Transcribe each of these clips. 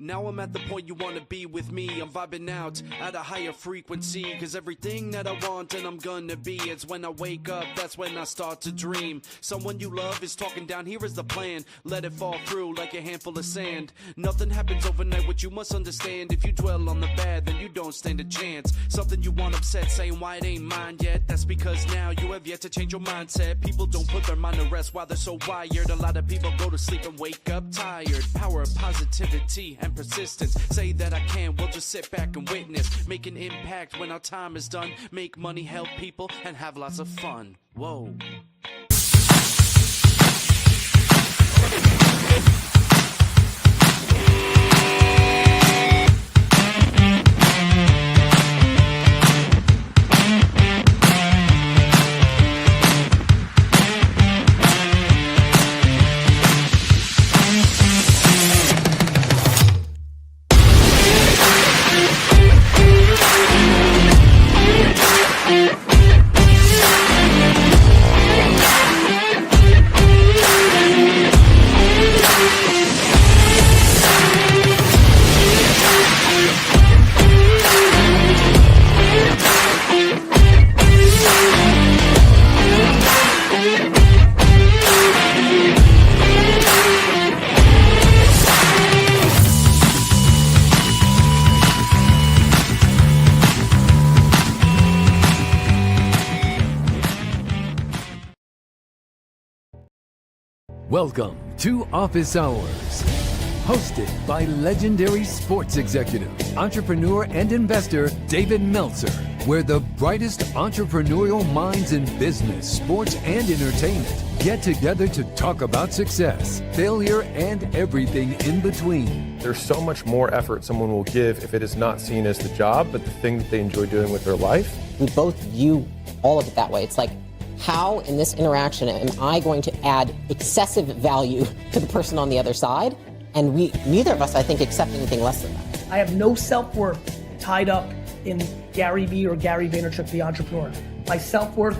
Now I'm at the point you wanna be with me. I'm vibing out at a higher frequency, cause everything that I want and I'm gonna be, it's when I wake up, that's when I start to dream. Someone you love is talking down, here is the plan. Let it fall through like a handful of sand. Nothing happens overnight, what you must understand. If you dwell on the bad, then you don't stand a chance. Something you want upset, saying why it ain't mine yet. That's because now you have yet to change your mindset. People don't put their mind to rest while they're so wired. A lot of people go to sleep and wake up tired. Power of positivity and persistence. Say that I can, we'll just sit back and witness. Make an impact when our time is done. Make money, help people, and have lots of fun. Whoa. Welcome to Office Hours, hosted by legendary sports executive, entrepreneur, and investor David Meltzer, where the brightest entrepreneurial minds in business, sports, and entertainment get together to talk about success, failure, and everything in between. There's so much more effort someone will give if it is not seen as the job, but the thing that they enjoy doing with their life. We both view all of it that way. It's like, how in this interaction am I going to add excessive value to the person on the other side? And neither of us, I think, accept anything less than that. I have no self-worth tied up in Gary Vee or Gary Vaynerchuk, the entrepreneur. My self-worth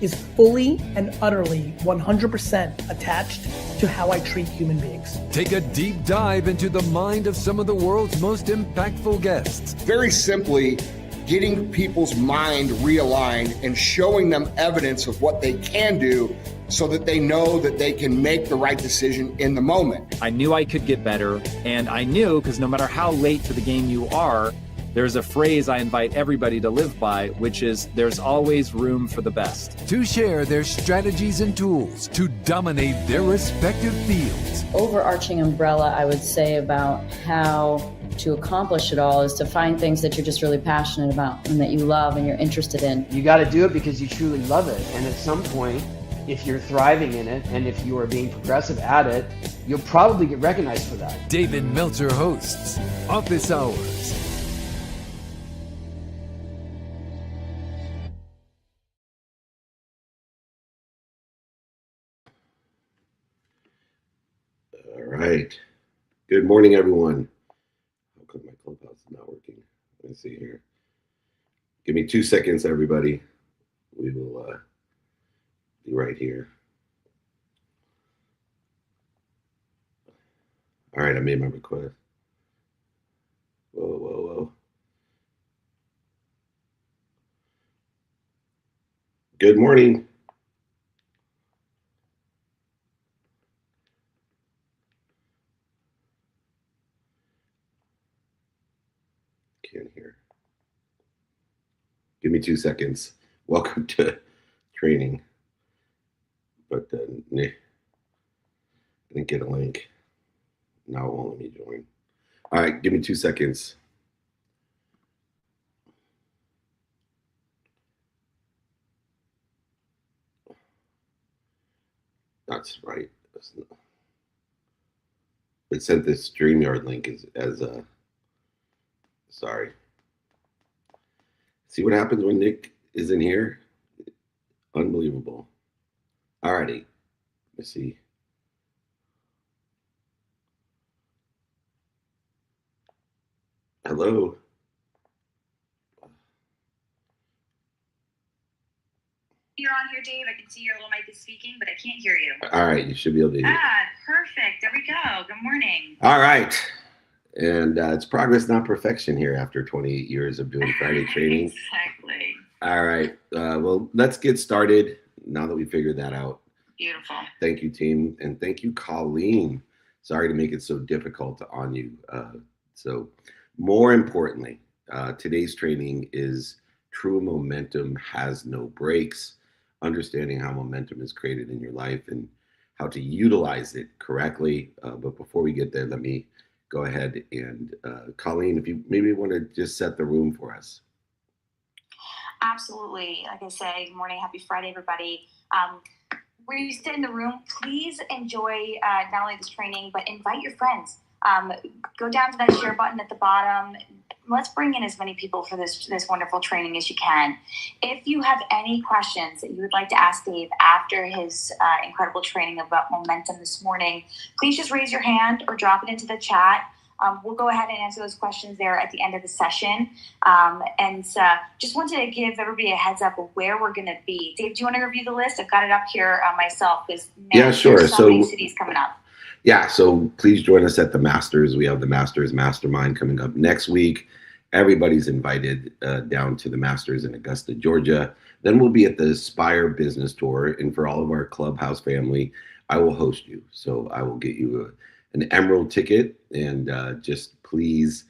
is fully and utterly 100% attached to how I treat human beings. Take a deep dive into the mind of some of the world's most impactful guests. Very simply, getting people's mind realigned and showing them evidence of what they can do so that they know that they can make the right decision in the moment. I knew I could get better, and I knew, because no matter how late to the game you are, there's a phrase I invite everybody to live by, which is, there's always room for the best. To share their strategies and tools to dominate their respective fields. Overarching umbrella, I would say, about how to accomplish it all is to find things that you're just really passionate about and that you love and you're interested in. You got to do it because you truly love it. And at some point, if you're thriving in it and if you are being progressive at it, you'll probably get recognized for that. David Meltzer hosts Office Hours. All right. Good morning, everyone. How come my Clubhouse is not working? Let's see here. Give me 2 seconds, everybody. We will be right here. All right, I made my request. Whoa. Good morning. Can't hear. Give me 2 seconds. Welcome to training. But I didn't get a link. Now it won't let me join. All right, give me 2 seconds. That's right. It sent this StreamYard link as a. Sorry. See what happens when Nick isn't here? Unbelievable. All righty. Let's see. Hello. You're on here, Dave. I can see your little mic is speaking, but I can't hear you. All right, you should be able to hear. Ah, perfect. There we go. Good morning. All right. And it's progress, not perfection here after 28 years of doing Friday training. Exactly. All right. Well, let's get started now that we figured that out. Beautiful. Thank you, team. And thank you, Colleen. Sorry to make it so difficult on you. So more importantly, today's training is True Momentum Has No Breaks, understanding how momentum is created in your life and how to utilize it correctly. But before we get there, let me go ahead and Colleen, if you maybe want to just set the room for us. Absolutely. Like I say, good morning, happy Friday, everybody. Where you sit in the room, please enjoy not only this training, but invite your friends. Go down to that share button at the bottom. Let's bring in as many people for this wonderful training as you can. If you have any questions that you would like to ask Dave after his incredible training about momentum this morning, please just raise your hand or drop it into the chat. We'll go ahead and answer those questions there at the end of the session. And just wanted to give everybody a heads up of where we're going to be. Dave, do you want to review the list? I've got it up here myself because sure. There's so many cities coming up. Yeah, so please join us at the Masters. We have the Masters Mastermind coming up next week. Everybody's invited down to the Masters in Augusta, Georgia. Then we'll be at the Aspire Business Tour. And for all of our Clubhouse family, I will host you. So I will get you an Emerald ticket. And just please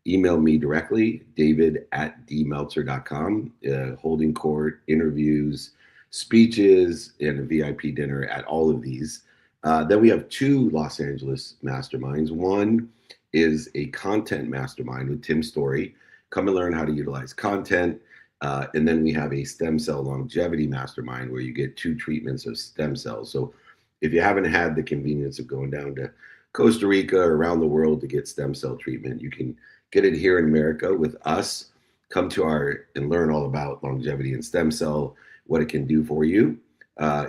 email me directly, david@dmeltzer.com. Holding court, interviews, speeches, and a VIP dinner at all of these. Then we have 2 Los Angeles masterminds. One is a content mastermind with Tim Story. Come and learn how to utilize content. And then we have a stem cell longevity mastermind where you get 2 treatments of stem cells. So if you haven't had the convenience of going down to Costa Rica or around the world to get stem cell treatment, you can get it here in America with us. Come to and learn all about longevity and stem cell, what it can do for you.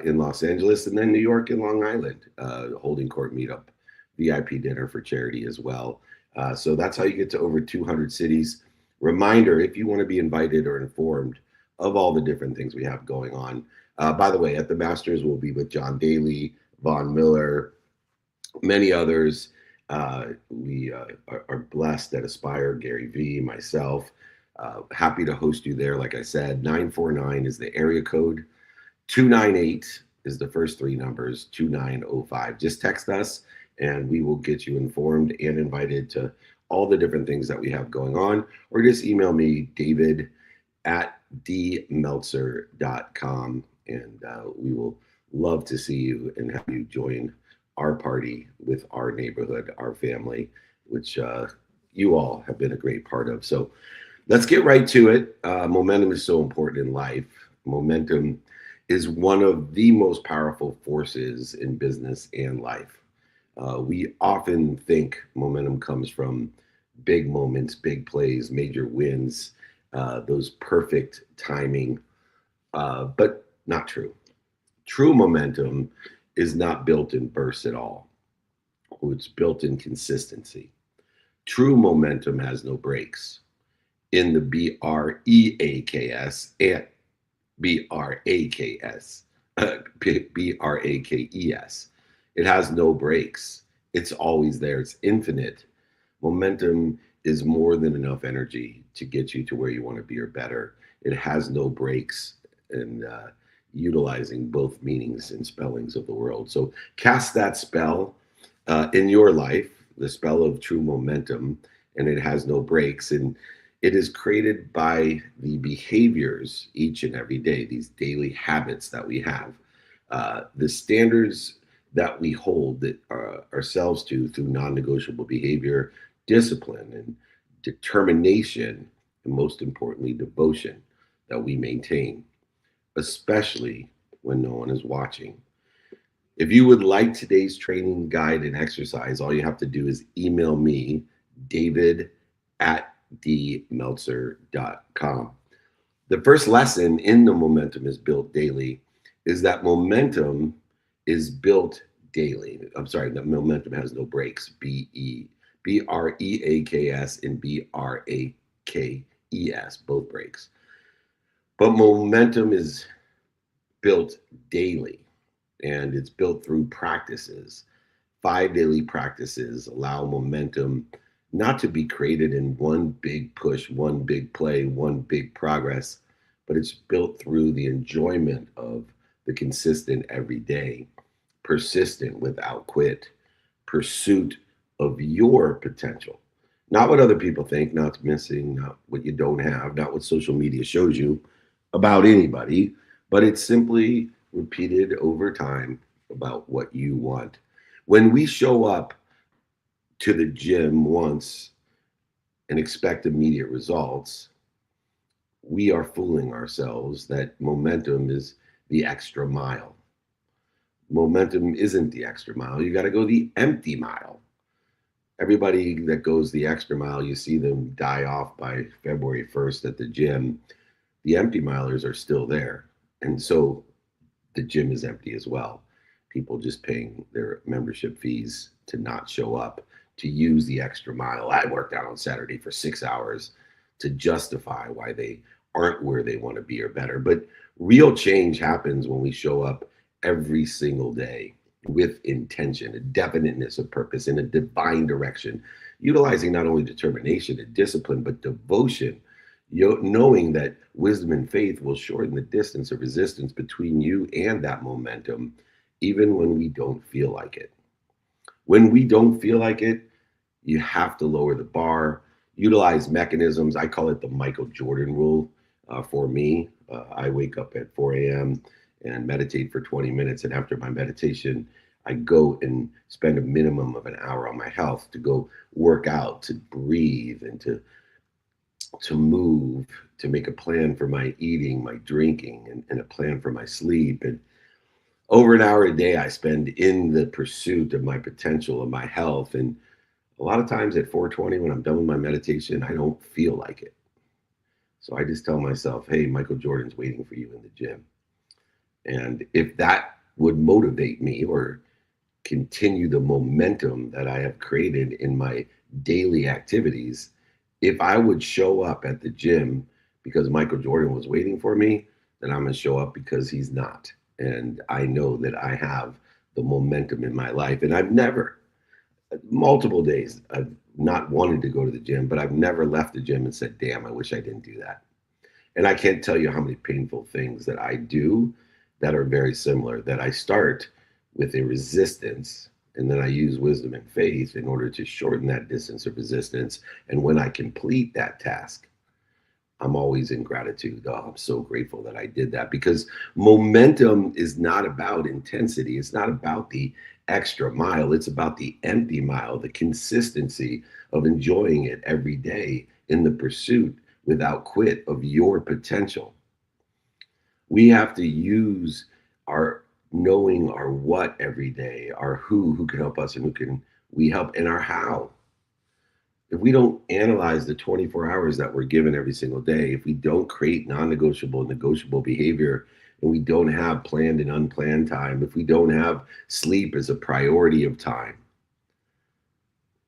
In Los Angeles, and then New York and Long Island, holding court meetup, VIP dinner for charity as well. So that's how you get to over 200 cities. Reminder, if you want to be invited or informed of all the different things we have going on. By the way, at the Masters, we'll be with John Daly, Von Miller, many others. We are blessed at Aspire, Gary Vee, myself. Happy to host you there. Like I said, 949 is the area code. 298 is the first 3 numbers, 2905. Just text us and we will get you informed and invited to all the different things that we have going on. Or just email me, david@dmeltzer.com, and we will love to see you and have you join our party with our neighborhood, our family, which you all have been a great part of. So let's get right to it. Momentum is so important in life. Momentum is one of the most powerful forces in business and life. We often think momentum comes from big moments, big plays, major wins, those perfect timing, but not true. True momentum is not built in bursts at all. It's built in consistency. True momentum has no breaks. In the BREAKS and BRAKS, BRAKES. It has no breaks. It's always there. It's infinite. Momentum is more than enough energy to get you to where you want to be or better. It has no breaks, and utilizing both meanings and spellings of the world. So cast that spell in your life, the spell of true momentum, and it has no breaks. And it is created by the behaviors each and every day, these daily habits that we have, the standards that we hold that ourselves to through non-negotiable behavior, discipline, and determination, and most importantly, devotion that we maintain, especially when no one is watching. If you would like today's training guide and exercise, all you have to do is email me, david@dmeltzer.com. The first lesson in the Momentum is Built Daily is that momentum is built daily. I'm sorry, that momentum has no breaks. BREAKS and BRAKES, both breaks. But momentum is built daily, and it's built through practices. 5 daily practices allow momentum not to be created in one big push, one big play, one big progress, but it's built through the enjoyment of the consistent everyday, persistent without quit, pursuit of your potential. Not what other people think, not missing, not what you don't have, not what social media shows you about anybody, but it's simply repeated over time about what you want. When we show up to the gym once and expect immediate results, we are fooling ourselves that momentum is the extra mile. Momentum isn't the extra mile. You got to go the empty mile. Everybody that goes the extra mile, you see them die off by February 1st at the gym. The empty milers are still there. And so the gym is empty as well. People just paying their membership fees to not show up, to use the extra mile. I worked out on Saturday for 6 hours to justify why they aren't where they want to be or better. But real change happens when we show up every single day with intention, a definiteness of purpose in a divine direction, utilizing not only determination and discipline, but devotion, knowing that wisdom and faith will shorten the distance of resistance between you and that momentum, even when we don't feel like it. When we don't feel like it, you have to lower the bar, utilize mechanisms. I call it the Michael Jordan rule for me. I wake up at 4 a.m. and meditate for 20 minutes. And after my meditation, I go and spend a minimum of an hour on my health to go work out, to breathe, and to move, to make a plan for my eating, my drinking, and a plan for my sleep. And over an hour a day, I spend in the pursuit of my potential and my health. And a lot of times at 4:20, when I'm done with my meditation, I don't feel like it. So I just tell myself, hey, Michael Jordan's waiting for you in the gym. And if that would motivate me or continue the momentum that I have created in my daily activities, if I would show up at the gym because Michael Jordan was waiting for me, then I'm going to show up because he's not. And I know that I have the momentum in my life. And I've never, multiple days, I've not wanted to go to the gym, but I've never left the gym and said, damn, I wish I didn't do that. And I can't tell you how many painful things that I do that are very similar, that I start with a resistance and then I use wisdom and faith in order to shorten that distance of resistance. And when I complete that task, I'm always in gratitude. Oh, I'm so grateful that I did that, because momentum is not about intensity. It's not about the extra mile. It's about the empty mile, the consistency of enjoying it every day in the pursuit without quit of your potential. We have to use our knowing our what every day, our who can help us and who can we help, and our how. If we don't analyze the 24 hours that we're given every single day, if we don't create non-negotiable and negotiable behavior, and we don't have planned and unplanned time, if we don't have sleep as a priority of time,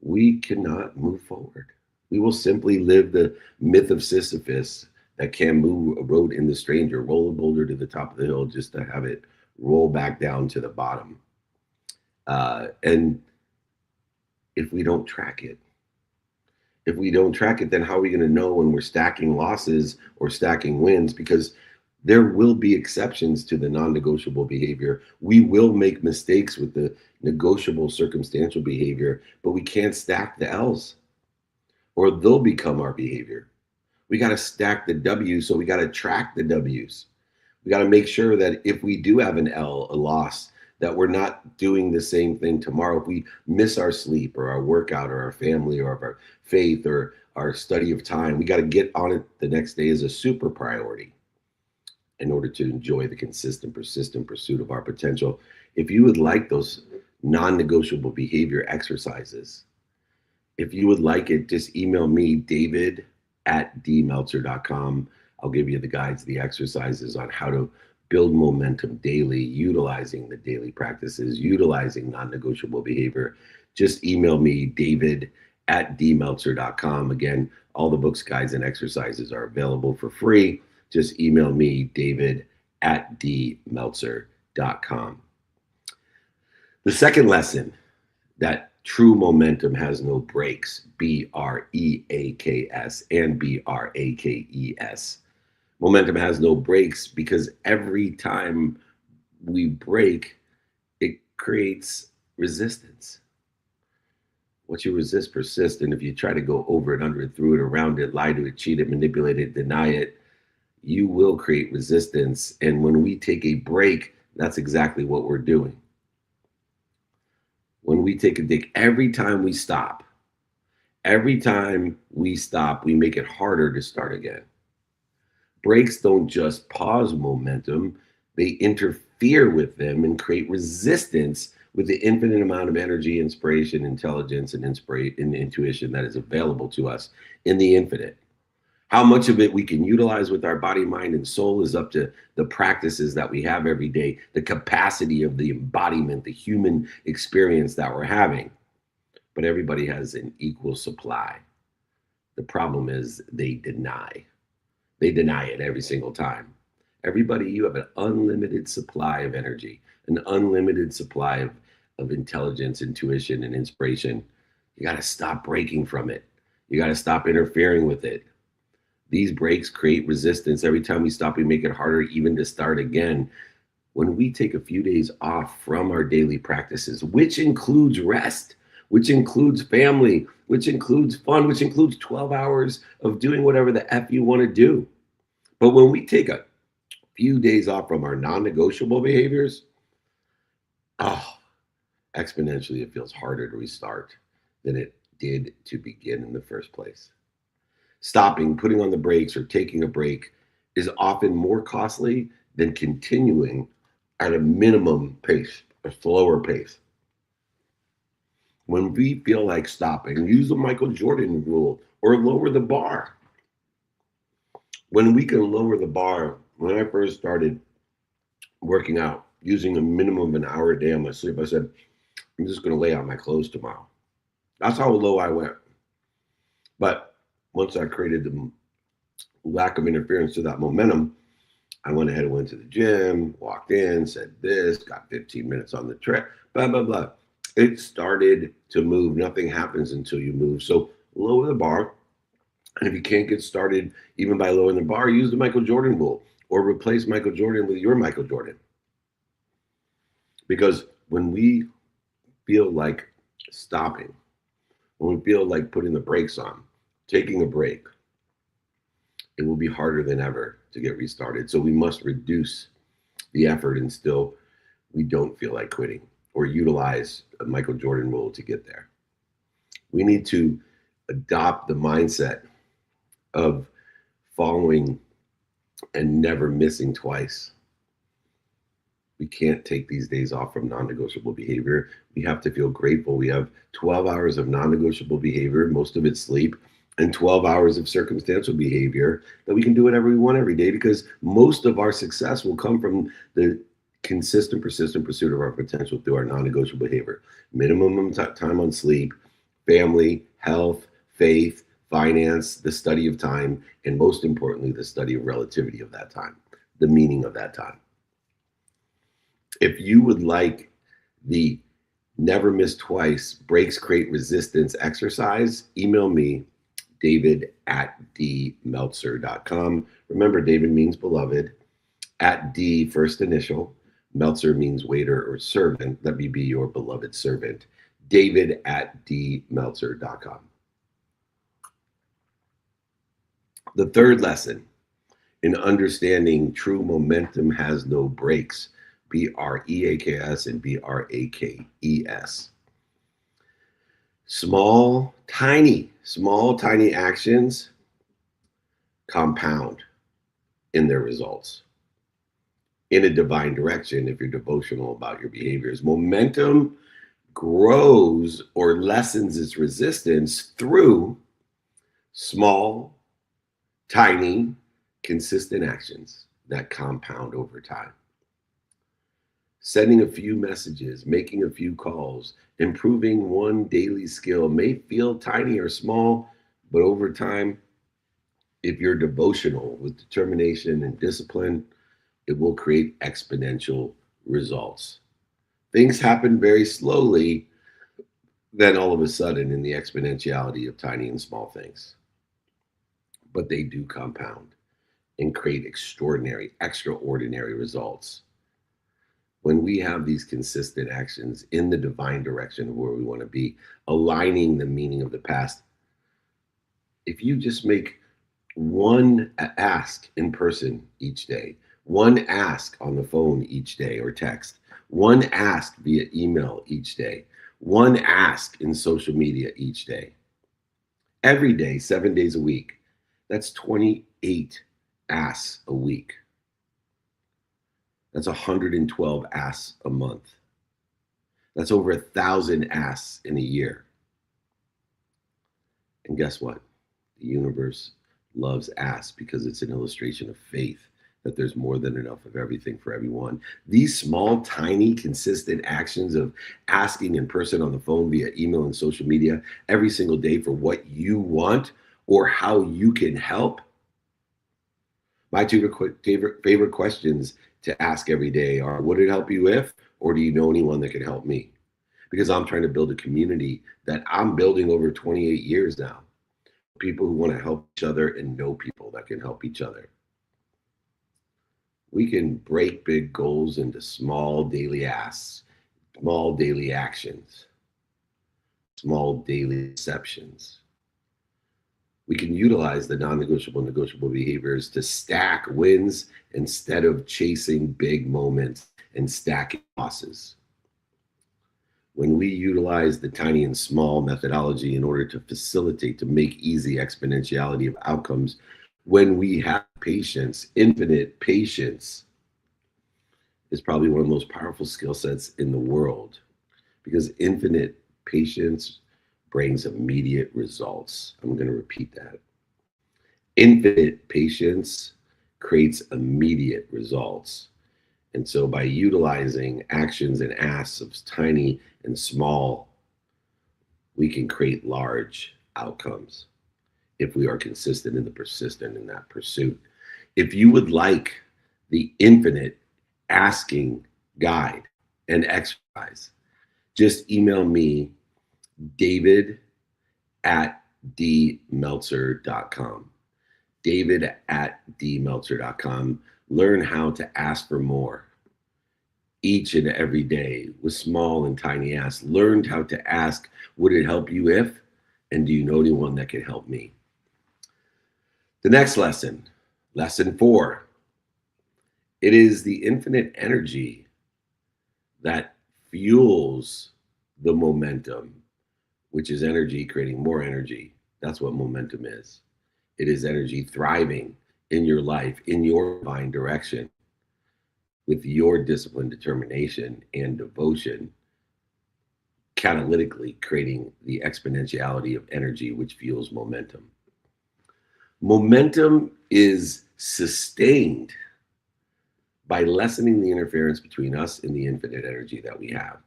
we cannot move forward. We will simply live the myth of Sisyphus, that can move a road in the stranger, roll a boulder to the top of the hill just to have it roll back down to the bottom. And if we don't track it, then how are we going to know when we're stacking losses or stacking wins? Because there will be exceptions to the non-negotiable behavior. We will make mistakes with the negotiable circumstantial behavior, but we can't stack the L's or they'll become our behavior. We got to stack the W's, so we got to track the W's. We got to make sure that if we do have an L, a loss, that we're not doing the same thing tomorrow. If we miss our sleep or our workout or our family or our faith or our study of time, we got to get on it the next day as a super priority in order to enjoy the consistent, persistent pursuit of our potential. If you would like those non-negotiable behavior exercises, if you would like it, just email me, david@dmeltzer.com. I'll give you the guides, the exercises on how to build momentum daily, utilizing the daily practices, utilizing non-negotiable behavior. Just email me, david@dmeltzer.com. Again, all the books, guides, and exercises are available for free. Just email me, david@dmeltzer.com. The second lesson that True momentum has no breaks, BREAKS and BRAKES. Momentum has no breaks because every time we break, it creates resistance. What you resist persists, and if you try to go over it, under it, through it, around it, lie to it, cheat it, manipulate it, deny it, you will create resistance. And when we take a break, that's exactly what we're doing. When we take a break, every time we stop, we make it harder to start again. Breaks don't just pause momentum, they interfere with them and create resistance with the infinite amount of energy, inspiration, intelligence, and intuition that is available to us in the infinite. How much of it we can utilize with our body, mind, and soul is up to the practices that we have every day, the capacity of the embodiment, the human experience that we're having. But everybody has an equal supply. The problem is they deny. They deny it every single time. Everybody, you have an unlimited supply of energy, an unlimited supply of intelligence, intuition, and inspiration. You got to stop breaking from it. You got to stop interfering with it. These breaks create resistance. Every time we stop, we make it harder even to start again. When we take a few days off from our daily practices, which includes rest, which includes family, which includes fun, which includes 12 hours of doing whatever the F you want to do. But when we take a few days off from our non-negotiable behaviors, exponentially it feels harder to restart than it did to begin in the first place. Stopping, putting on the brakes, or taking a break is often more costly than continuing at a minimum pace, a slower pace. When we feel like stopping, use the Michael Jordan rule or lower the bar. When we can lower the bar, when I first started working out, using a minimum of an hour a day on my sleep, I said, I'm just going to lay out my clothes tomorrow. That's how low I went. But once I created the lack of interference to that momentum, I went ahead and went to the gym, walked in, said this, got 15 minutes on the track, blah, blah, blah. It started to move. Nothing happens until you move. So lower the bar. And if you can't get started even by lowering the bar, use the Michael Jordan rule or replace Michael Jordan with your Michael Jordan. Because when we feel like stopping, when we feel like putting the brakes on, taking a break, it will be harder than ever to get restarted. So we must reduce the effort and still we don't feel like quitting, or utilize a Michael Jordan rule to get there. We need to adopt the mindset of following and never missing twice. We can't take these days off from non-negotiable behavior. We have to feel grateful. We have 12 hours of non-negotiable behavior, most of it sleep, and 12 hours of circumstantial behavior that we can do whatever we want every day, because most of our success will come from the consistent, persistent pursuit of our potential through our non-negotiable behavior. Minimum time on sleep, family, health, faith, finance, the study of time, and most importantly, the study of relativity of that time, the meaning of that time. If you would like the Never Miss Twice Breaks Create Resistance exercise, email me, david@dmeltzer.com. Remember, David means beloved. At D, first initial. Meltzer means waiter or servant. Let me be your beloved servant. david@dmeltzer.com. The third lesson in understanding true momentum has no brakes, BREAKS and BRAKES. Small, tiny actions compound in their results in a divine direction if you're devotional about your behaviors. Momentum grows or lessens its resistance through small, tiny, consistent actions that compound over time. Sending a few messages, making a few calls, improving one daily skill may feel tiny or small, but over time, if you're devotional with determination and discipline, it will create exponential results. Things happen very slowly, then all of a sudden in the exponentiality of tiny and small things. But they do compound and create extraordinary, extraordinary results. When we have these consistent actions in the divine direction of where we want to be, aligning the meaning of the past, if you just make one ask in person each day, one ask on the phone each day or text, one ask via email each day, one ask in social media each day, every day, 7 days a week, that's 28 asks a week. That's 112 asks a month. That's over 1,000 asks in a year. And guess what? The universe loves asks because it's an illustration of faith that there's more than enough of everything for everyone. These small, tiny, consistent actions of asking in person, on the phone, via email and social media every single day for what you want or how you can help. My two favorite questions to ask every day are, would it help you if, or do you know anyone that can help me? Because I'm trying to build a community that I'm building over 28 years now. People who want to help each other and know people that can help each other. We can break big goals into small daily asks, small daily actions, small daily exceptions. We can utilize the non-negotiable, negotiable behaviors to stack wins instead of chasing big moments and stacking losses. When we utilize the tiny and small methodology in order to facilitate, to make easy exponentiality of outcomes, when we have patience, infinite patience is probably one of the most powerful skill sets in the world, because infinite patience brings immediate results. I'm going to repeat that. Infinite patience creates immediate results. And so by utilizing actions and asks of tiny and small, we can create large outcomes if we are consistent and persistent in that pursuit. If you would like the infinite asking guide and exercise, just email me, david@dmeltzer.com. david@dmeltzer.com. Learn how to ask for more each and every day with small and tiny asks. Learn how to ask, would it help you if, and do you know anyone that can help me? The next lesson, lesson 4. It is the infinite energy that fuels the momentum, which is energy creating more energy. That's what momentum is. It is energy thriving in your life, in your divine direction, with your discipline, determination, and devotion, catalytically creating the exponentiality of energy, which fuels momentum. Momentum is sustained by lessening the interference between us and the infinite energy that we have,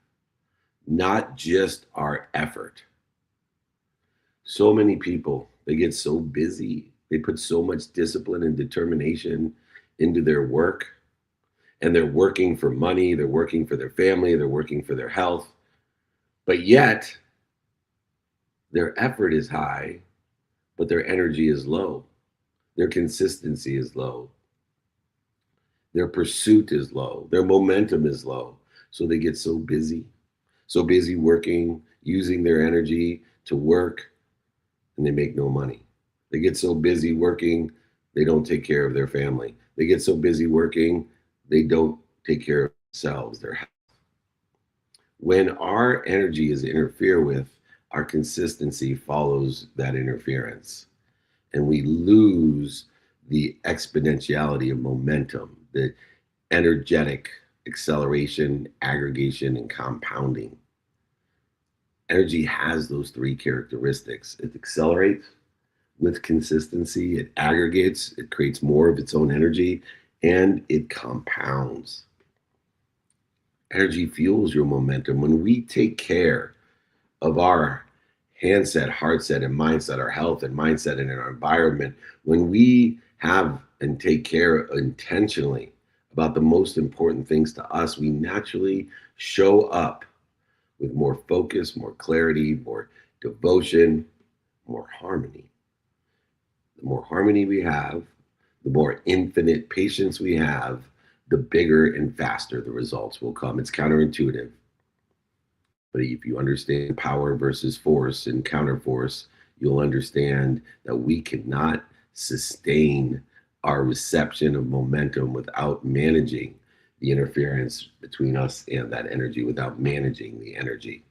not just our effort. So many people, they get so busy, they put so much discipline and determination into their work, and they're working for money, they're working for their family, they're working for their health, but yet their effort is high, but their energy is low. Their consistency is low. Their pursuit is low. Their momentum is low. So they get so busy working, using their energy to work, and they make no money. They get so busy working, they don't take care of their family. They get so busy working, they don't take care of themselves, their health. When our energy is interfered with, our consistency follows that interference, and we lose the exponentiality of momentum, the energetic acceleration, aggregation, and compounding. Energy has those 3 characteristics. It accelerates with consistency, it aggregates, it creates more of its own energy, and it compounds. Energy fuels your momentum. When we take care of our handset, heart set, and mindset, our health and mindset, and in our environment, when we have and take care intentionally about the most important things to us, we naturally show up with more focus, more clarity, more devotion, more harmony. The more harmony we have, the more infinite patience we have, the bigger and faster the results will come. It's counterintuitive. But if you understand power versus force and counterforce, you'll understand that we cannot sustain our reception of momentum without managing the interference between us and that energy, without managing the energy.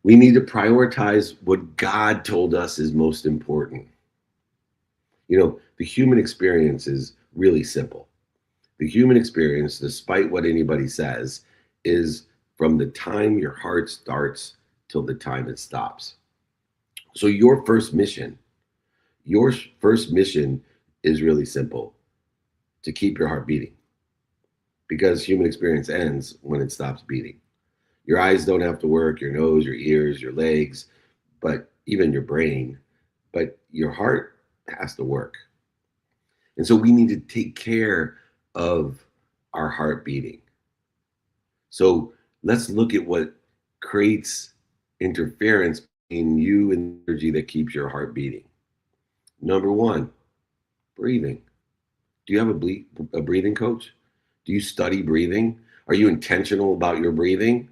We need to prioritize what God told us is most important. You know, the human experience is really simple. The human experience, despite what anybody says, is from the time your heart starts till the time it stops. So your first mission is really simple: to keep your heart beating, because human experience ends when it stops beating. Your eyes don't have to work, your nose, your ears, your legs, but even your brain, but your heart has to work. And so we need to take care of our heart beating. So let's look at what creates interference in you and the energy that keeps your heart beating. Number one, breathing. Do you have a breathing coach? Do you study breathing? Are you intentional about your breathing?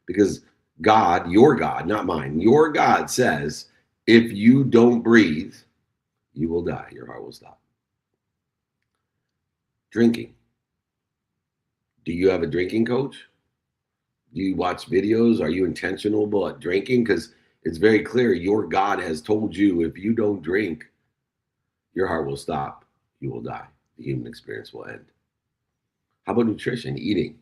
Because God, your God, not mine, your God says, if you don't breathe, you will die. Your heart will stop. Drinking. Do you have a drinking coach? Do you watch videos? Are you intentional about drinking? Because it's very clear your God has told you if you don't drink, your heart will stop. You will die. The human experience will end. How about nutrition, eating? Do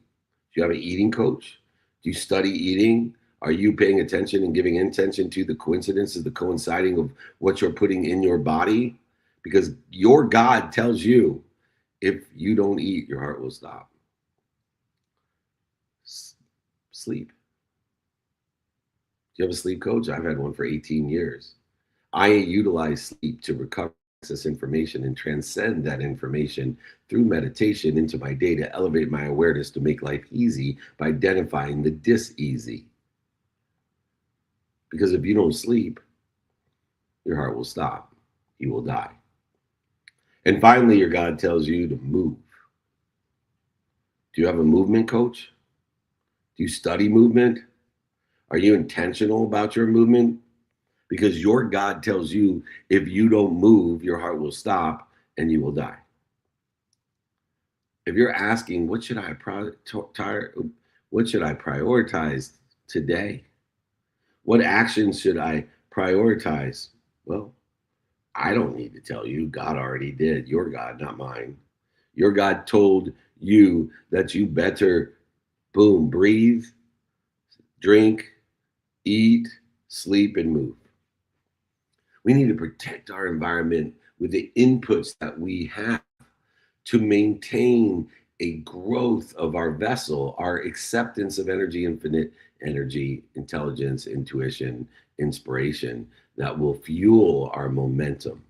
you have an eating coach? Do you study eating? Are you paying attention and giving attention to the coincidences, the coinciding of what you're putting in your body? Because your God tells you if you don't eat, your heart will stop. Sleep. Do you have a sleep coach? I've had one for 18 years. I utilize sleep to recover access information and transcend that information through meditation into my day to elevate my awareness to make life easy by identifying the dis-easy. Because if you don't sleep, your heart will stop. You will die. And finally, your God tells you to move. Do you have a movement coach? Do you study movement? Are you intentional about your movement? Because your God tells you if you don't move, your heart will stop and you will die. If you're asking, what should I prioritize today? What actions should I prioritize? Well, I don't need to tell you. God already did. Your God, not mine. Your God told you that you better, boom, breathe, drink, eat, sleep, and move. We need to protect our environment with the inputs that we have to maintain a growth of our vessel, our acceptance of energy, infinite energy, intelligence, intuition, inspiration that will fuel our momentum.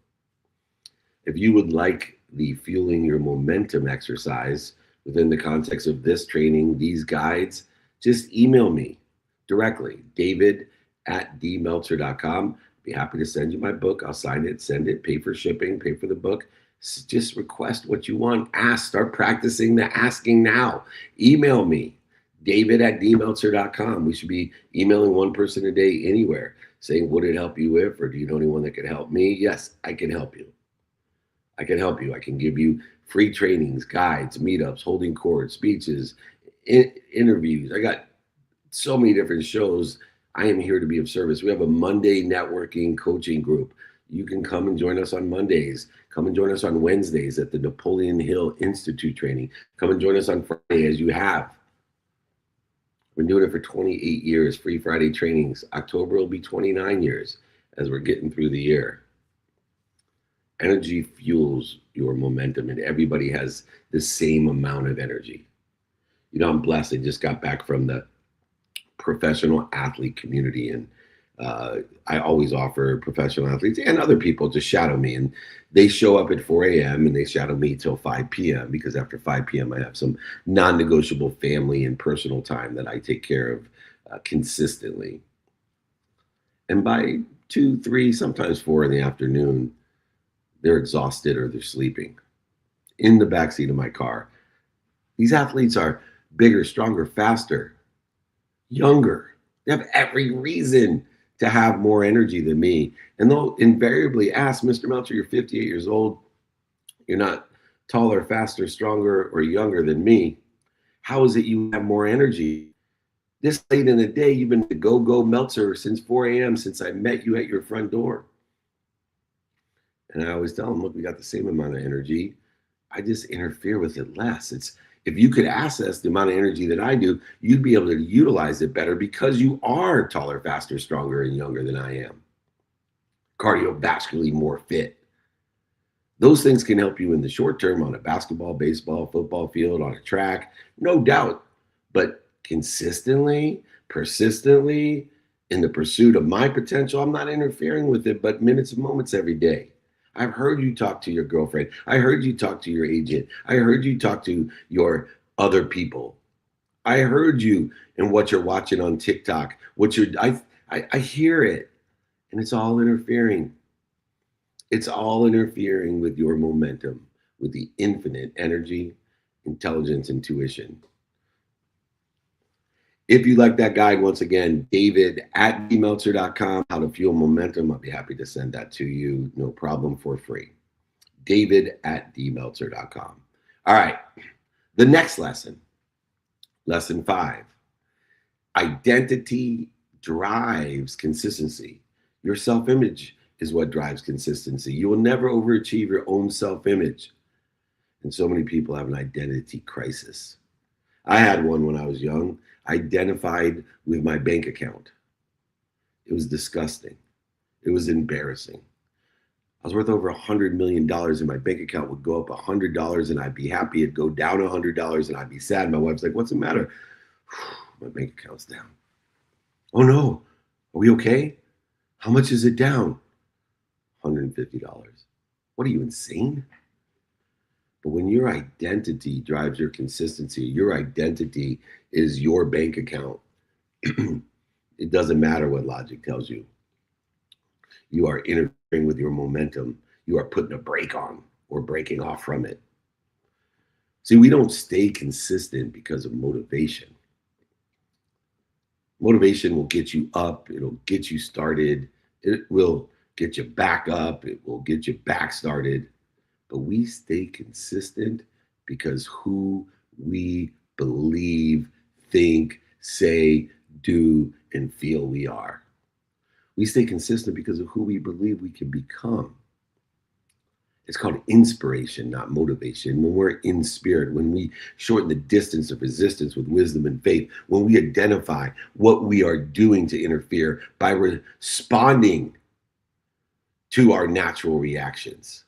If you would like the Fueling Your Momentum exercise within the context of this training, these guides, just email me directly, david@dmeltzer.com. Be happy to send you my book. I'll sign it, send it, pay for shipping, pay for the book. Just request what you want. Ask, start practicing the asking now. Email me, david@dmeltzer.com. We should be emailing one person a day anywhere saying, would it help you with, or do you know anyone that could help me? Yes, I can help you. I can help you. I can give you free trainings, guides, meetups, holding court, speeches, interviews. I got so many different shows. I am here to be of service. We have a Monday networking coaching group. You can come and join us on Mondays. Come and join us on Wednesdays at the Napoleon Hill Institute training. Come and join us on Friday as you have. We've been doing it for 28 years, free Friday trainings. October will be 29 years as we're getting through the year. Energy fuels your momentum, and everybody has the same amount of energy. You know, I'm blessed. I just got back from the professional athlete community, and I always offer professional athletes and other people to shadow me, and they show up at 4 a.m. and they shadow me till 5 p.m. because after 5 p.m. I have some non-negotiable family and personal time that I take care of consistently. And by 2, 3, sometimes 4 in the afternoon, they're exhausted or they're sleeping in the backseat of my car. These athletes are bigger, stronger, faster, younger. They have every reason to have more energy than me. And they'll invariably ask, Mr. Meltzer, you're 58 years old. You're not taller, faster, stronger, or younger than me. How is it you have more energy? This late in the day, you've been the go-go Meltzer since 4 a.m., since I met you at your front door. And I always tell them, look, we got the same amount of energy. I just interfere with it less. If you could access the amount of energy that I do, you'd be able to utilize it better because you are taller, faster, stronger, and younger than I am. Cardiovascularly more fit. Those things can help you in the short term on a basketball, baseball, football field, on a track, no doubt. But consistently, persistently, in the pursuit of my potential, I'm not interfering with it, but minutes and moments every day. I've heard you talk to your girlfriend. I heard you talk to your agent. I heard you talk to your other people. I heard you and what you're watching on TikTok. I hear it, and it's all interfering. It's all interfering with your momentum, with the infinite energy, intelligence, intuition. If you like that guide, once again, david@dmeltzer.com, how to fuel momentum. I'll be happy to send that to you, no problem, for free. david@dmeltzer.com. All right, the next lesson, lesson 5. Identity drives consistency. Your self-image is what drives consistency. You will never overachieve your own self-image. And so many people have an identity crisis. I had one when I was young. Identified with my bank account. It was disgusting. It was embarrassing. I was worth over $100 million and my bank account would go up $100 and I'd be happy. It'd go down $100 and I'd be sad. My wife's like, what's the matter? My bank account's down. Oh no, are we okay? How much is it down? $150. What are you, insane? But when your identity drives your consistency, your identity is your bank account. It doesn't matter what logic tells you. You are interfering with your momentum. You are putting a brake on or breaking off from it. See, we don't stay consistent because of motivation. Motivation will get you up. It'll get you started. It will get you back up. It will get you back started. But we stay consistent because who we believe, think, say, do, and feel we are. We stay consistent because of who we believe we can become. It's called inspiration, not motivation. When we're in spirit, when we shorten the distance of resistance with wisdom and faith, when we identify what we are doing to interfere by responding to our natural reactions.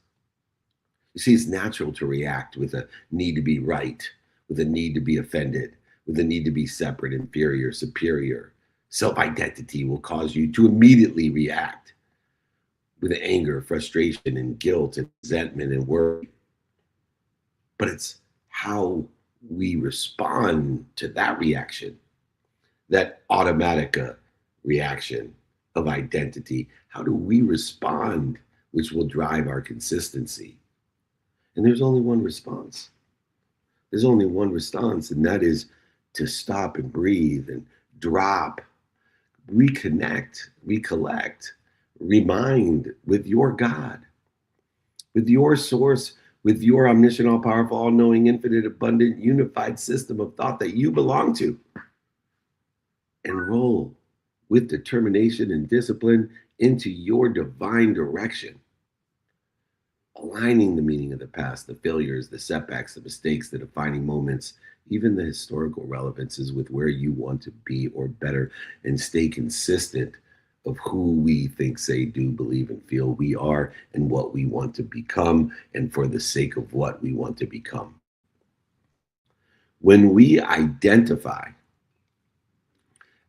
You see, it's natural to react with a need to be right, with a need to be offended, with a need to be separate, inferior, superior. Self-identity will cause you to immediately react with anger, frustration, and guilt, and resentment, and worry. But it's how we respond to that reaction, that automatic reaction of identity. How do we respond, which will drive our consistency? And there's only one response. There's only one response, and that is to stop and breathe and drop, reconnect, recollect, remind with your God, with your source, with your omniscient, all-powerful, all-knowing, infinite, abundant, unified system of thought that you belong to. And roll with determination and discipline into your divine direction. Aligning the meaning of the past, the failures, the setbacks, the mistakes, the defining moments, even the historical relevances with where you want to be or better, and stay consistent of who we think, say, do, believe, and feel we are, and what we want to become, and for the sake of what we want to become. When we identify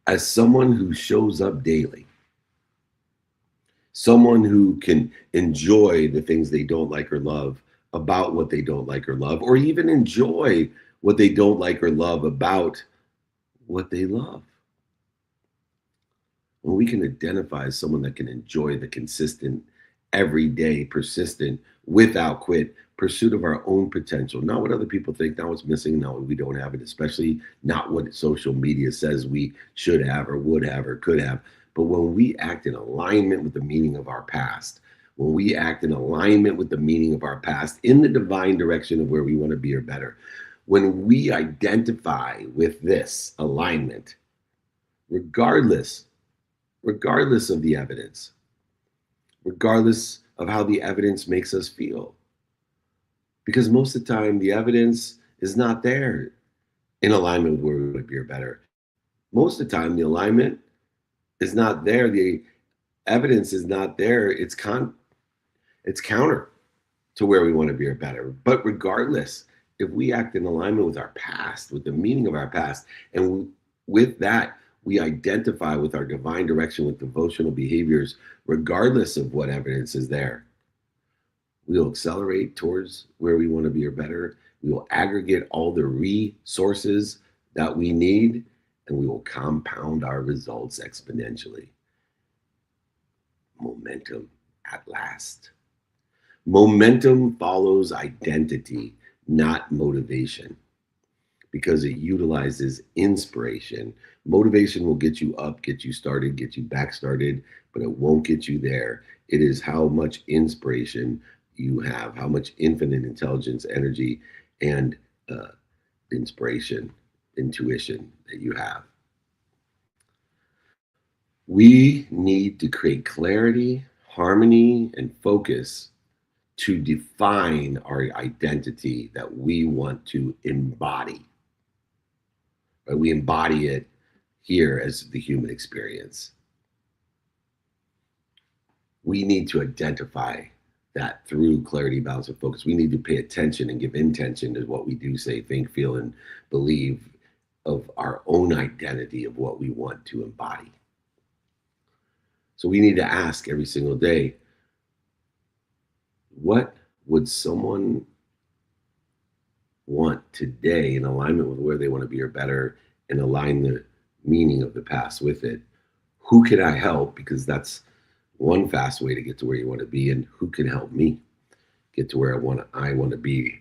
as someone who shows up daily, someone who can enjoy the things they don't like or love about what they don't like or love, or even enjoy what they don't like or love about what they love. When we can identify someone that can enjoy the consistent, everyday, persistent, without quit pursuit of our own potential, not what other people think, not what's missing, not what we don't have, and especially not what social media says we should have or would have or could have. But when we act in alignment with the meaning of our past, when we act in alignment with the meaning of our past in the divine direction of where we want to be or better, when we identify with this alignment, regardless of the evidence, regardless of how the evidence makes us feel, because most of the time the evidence is not there in alignment with where we would be or better. Most of the time the alignment is not there. The evidence is not there. It's counter to where we want to be or better. But regardless, if we act in alignment with our past, with the meaning of our past, and with that, we identify with our divine direction, with devotional behaviors, regardless of what evidence is there, we'll accelerate towards where we want to be or better. We will aggregate all the resources that we need, and we will compound our results exponentially. Momentum at last. Momentum follows identity, not motivation, because it utilizes inspiration. Motivation will get you up, get you started, get you back started, but it won't get you there. It is how much inspiration you have, how much infinite intelligence, energy, and inspiration, intuition that you have. We need to create clarity, harmony, and focus to define our identity that we want to embody. Right? We embody it here as the human experience. We need to identify that through clarity, balance, and focus. We need to pay attention and give intention to what we do, say, think, feel, and believe of our own identity of what we want to embody. So we need to ask every single day, what would someone want today in alignment with where they want to be or better, and align the meaning of the past with it? Who can I help? Because that's one fast way to get to where you want to be, and who can help me get to where I want to be.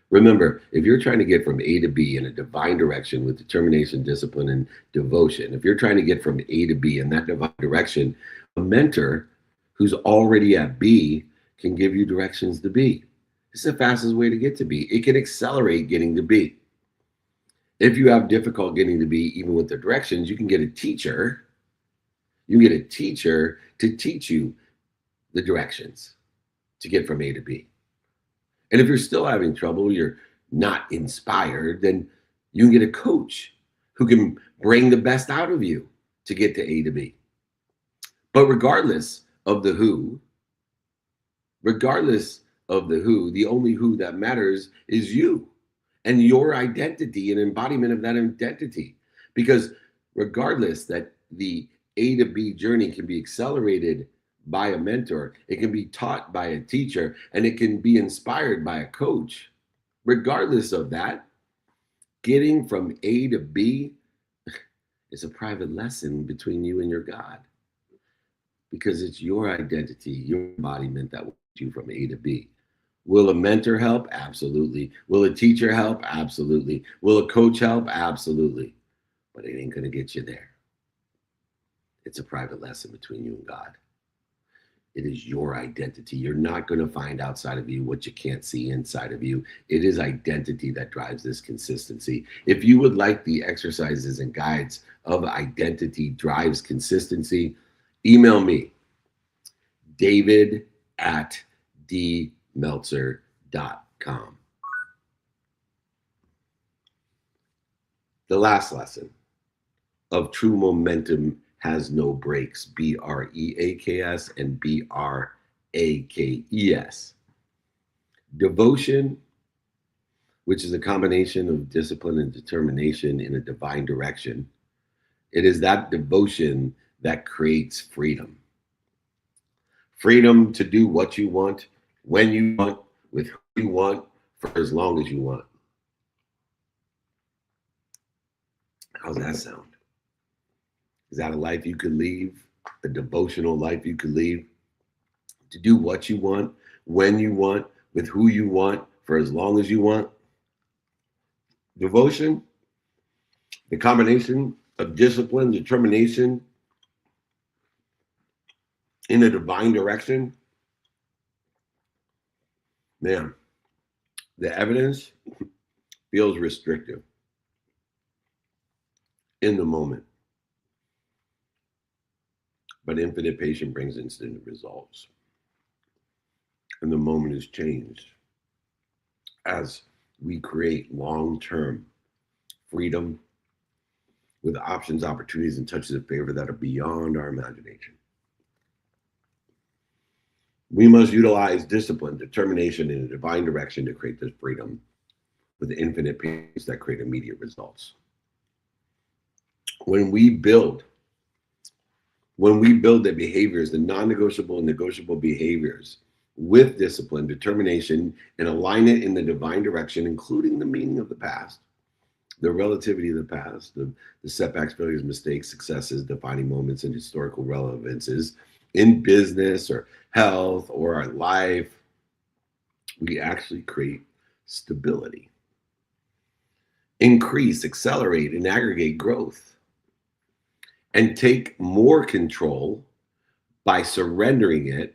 Remember, if you're trying to get from A to B in a divine direction with determination, discipline, and devotion, if you're trying to get from A to B in that divine direction, a mentor who's already at B can give you directions to B. It's the fastest way to get to B. It can accelerate getting to B. If you have difficult getting to B, even with the directions, you can get a teacher. You get a teacher to teach you the directions to get from A to B. And if you're still having trouble, you're not inspired, then you can get a coach who can bring the best out of you to get to A to B. But regardless of the who, the only who that matters is you and your identity and embodiment of that identity. Because regardless that the A to B journey can be accelerated by a mentor, it can be taught by a teacher, and it can be inspired by a coach. Regardless of that, getting from A to B is a private lesson between you and your God, because it's your identity, your embodiment that will get you from A to B. Will a mentor help? Absolutely. Will a teacher help? Absolutely. Will a coach help? Absolutely. But it ain't going to get you there. It's a private lesson between you and God. It is your identity. You're not going to find outside of you what you can't see inside of you. It is identity that drives this consistency. If you would like the exercises and guides of Identity Drives Consistency, email me, david@dmeltzer.com. The last lesson of true momentum has no breaks, BREAKS and BRAKES. Devotion, which is a combination of discipline and determination in a divine direction. It is that devotion that creates freedom. Freedom to do what you want, when you want, with who you want, for as long as you want. How's that sound? Is that a life you could lead? A devotional life you could lead? To do what you want, when you want, with who you want, for as long as you want? Devotion, the combination of discipline, determination in a divine direction. Man, the evidence feels restrictive in the moment. But infinite patience brings instant results. And the moment is changed as we create long-term freedom with options, opportunities, and touches of favor that are beyond our imagination. We must utilize discipline, determination, and a divine direction to create this freedom with infinite patience that create immediate results. When we build the behaviors, the non-negotiable and negotiable behaviors with discipline, determination, and align it in the divine direction, including the meaning of the past, the relativity of the past, the setbacks, failures, mistakes, successes, defining moments, and historical relevances in business or health or our life, we actually create stability, increase, accelerate, and aggregate growth, and take more control by surrendering it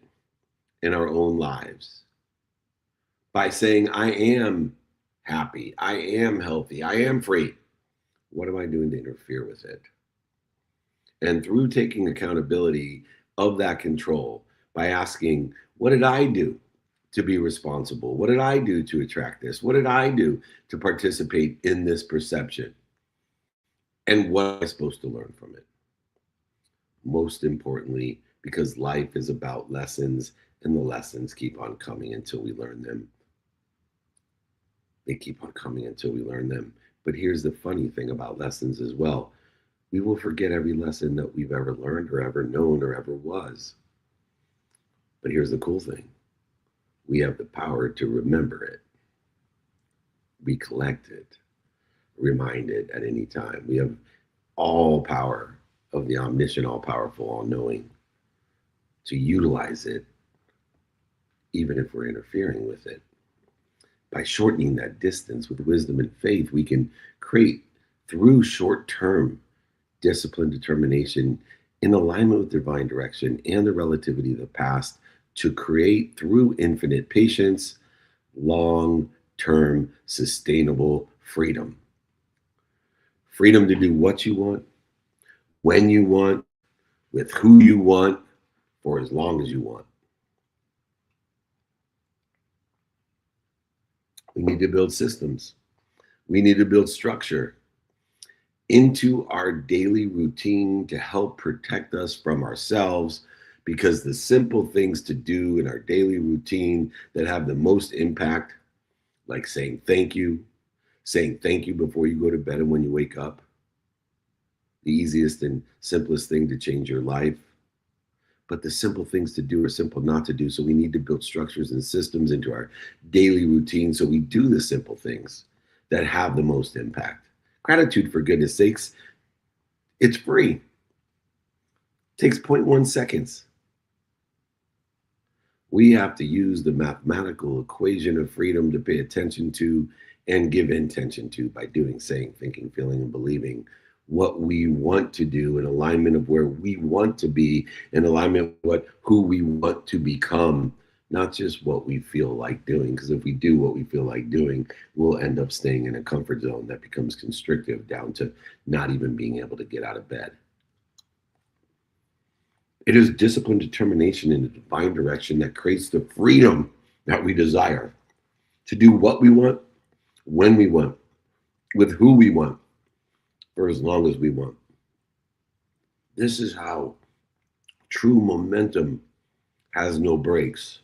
in our own lives, by saying, I am happy, I am healthy, I am free. What am I doing to interfere with it? And through taking accountability of that control, by asking, what did I do to be responsible? What did I do to attract this? What did I do to participate in this perception? And what am I supposed to learn from it? Most importantly, because life is about lessons, and the lessons keep on coming until we learn them. They keep on coming until we learn them. But here's the funny thing about lessons as well. We will forget every lesson that we've ever learned or ever known or ever was. But here's the cool thing. We have the power to remember it, recollect it, remind it at any time. We have all power of the omniscient, all-powerful, all-knowing to utilize it, even if we're interfering with it. By shortening that distance with wisdom and faith, we can create, through short-term discipline, determination, in alignment with divine direction and the relativity of the past, to create, through infinite patience, long-term sustainable freedom. Freedom to do what you want, when you want, with who you want, for as long as you want. We need to build systems. We need to build structure into our daily routine to help protect us from ourselves, because the simple things to do in our daily routine that have the most impact, like saying thank you before you go to bed and when you wake up, the easiest and simplest thing to change your life. But the simple things to do are simple not to do. So we need to build structures and systems into our daily routine so we do the simple things that have the most impact. Gratitude, for goodness sakes, it's free. It takes 0.1 seconds. We have to use the mathematical equation of freedom to pay attention to and give intention to by doing, saying, thinking, feeling, and believing what we want to do in alignment of where we want to be, in alignment with who we want to become, not just what we feel like doing. Because if we do what we feel like doing, we'll end up staying in a comfort zone that becomes constrictive down to not even being able to get out of bed. It is discipline, determination in a divine direction that creates the freedom that we desire to do what we want, when we want, with who we want, for as long as we want. This is how true momentum has no brakes.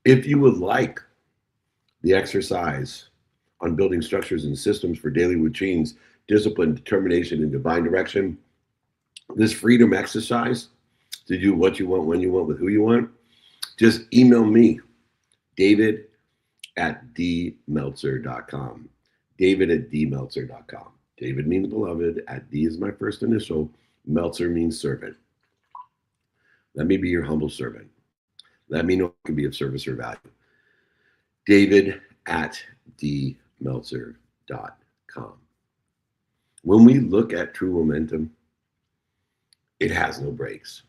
If you would like the exercise on building structures and systems for daily routines, discipline, determination, and divine direction, this freedom exercise to do what you want, when you want, with who you want, just email me, david@dmeltzer.com. David@dmeltzer.com. David means beloved. D is my first initial. Meltzer means servant. Let me be your humble servant. Let me know if I can be of service or value. David@dmeltzer.com. When we look at true momentum, it has no brakes.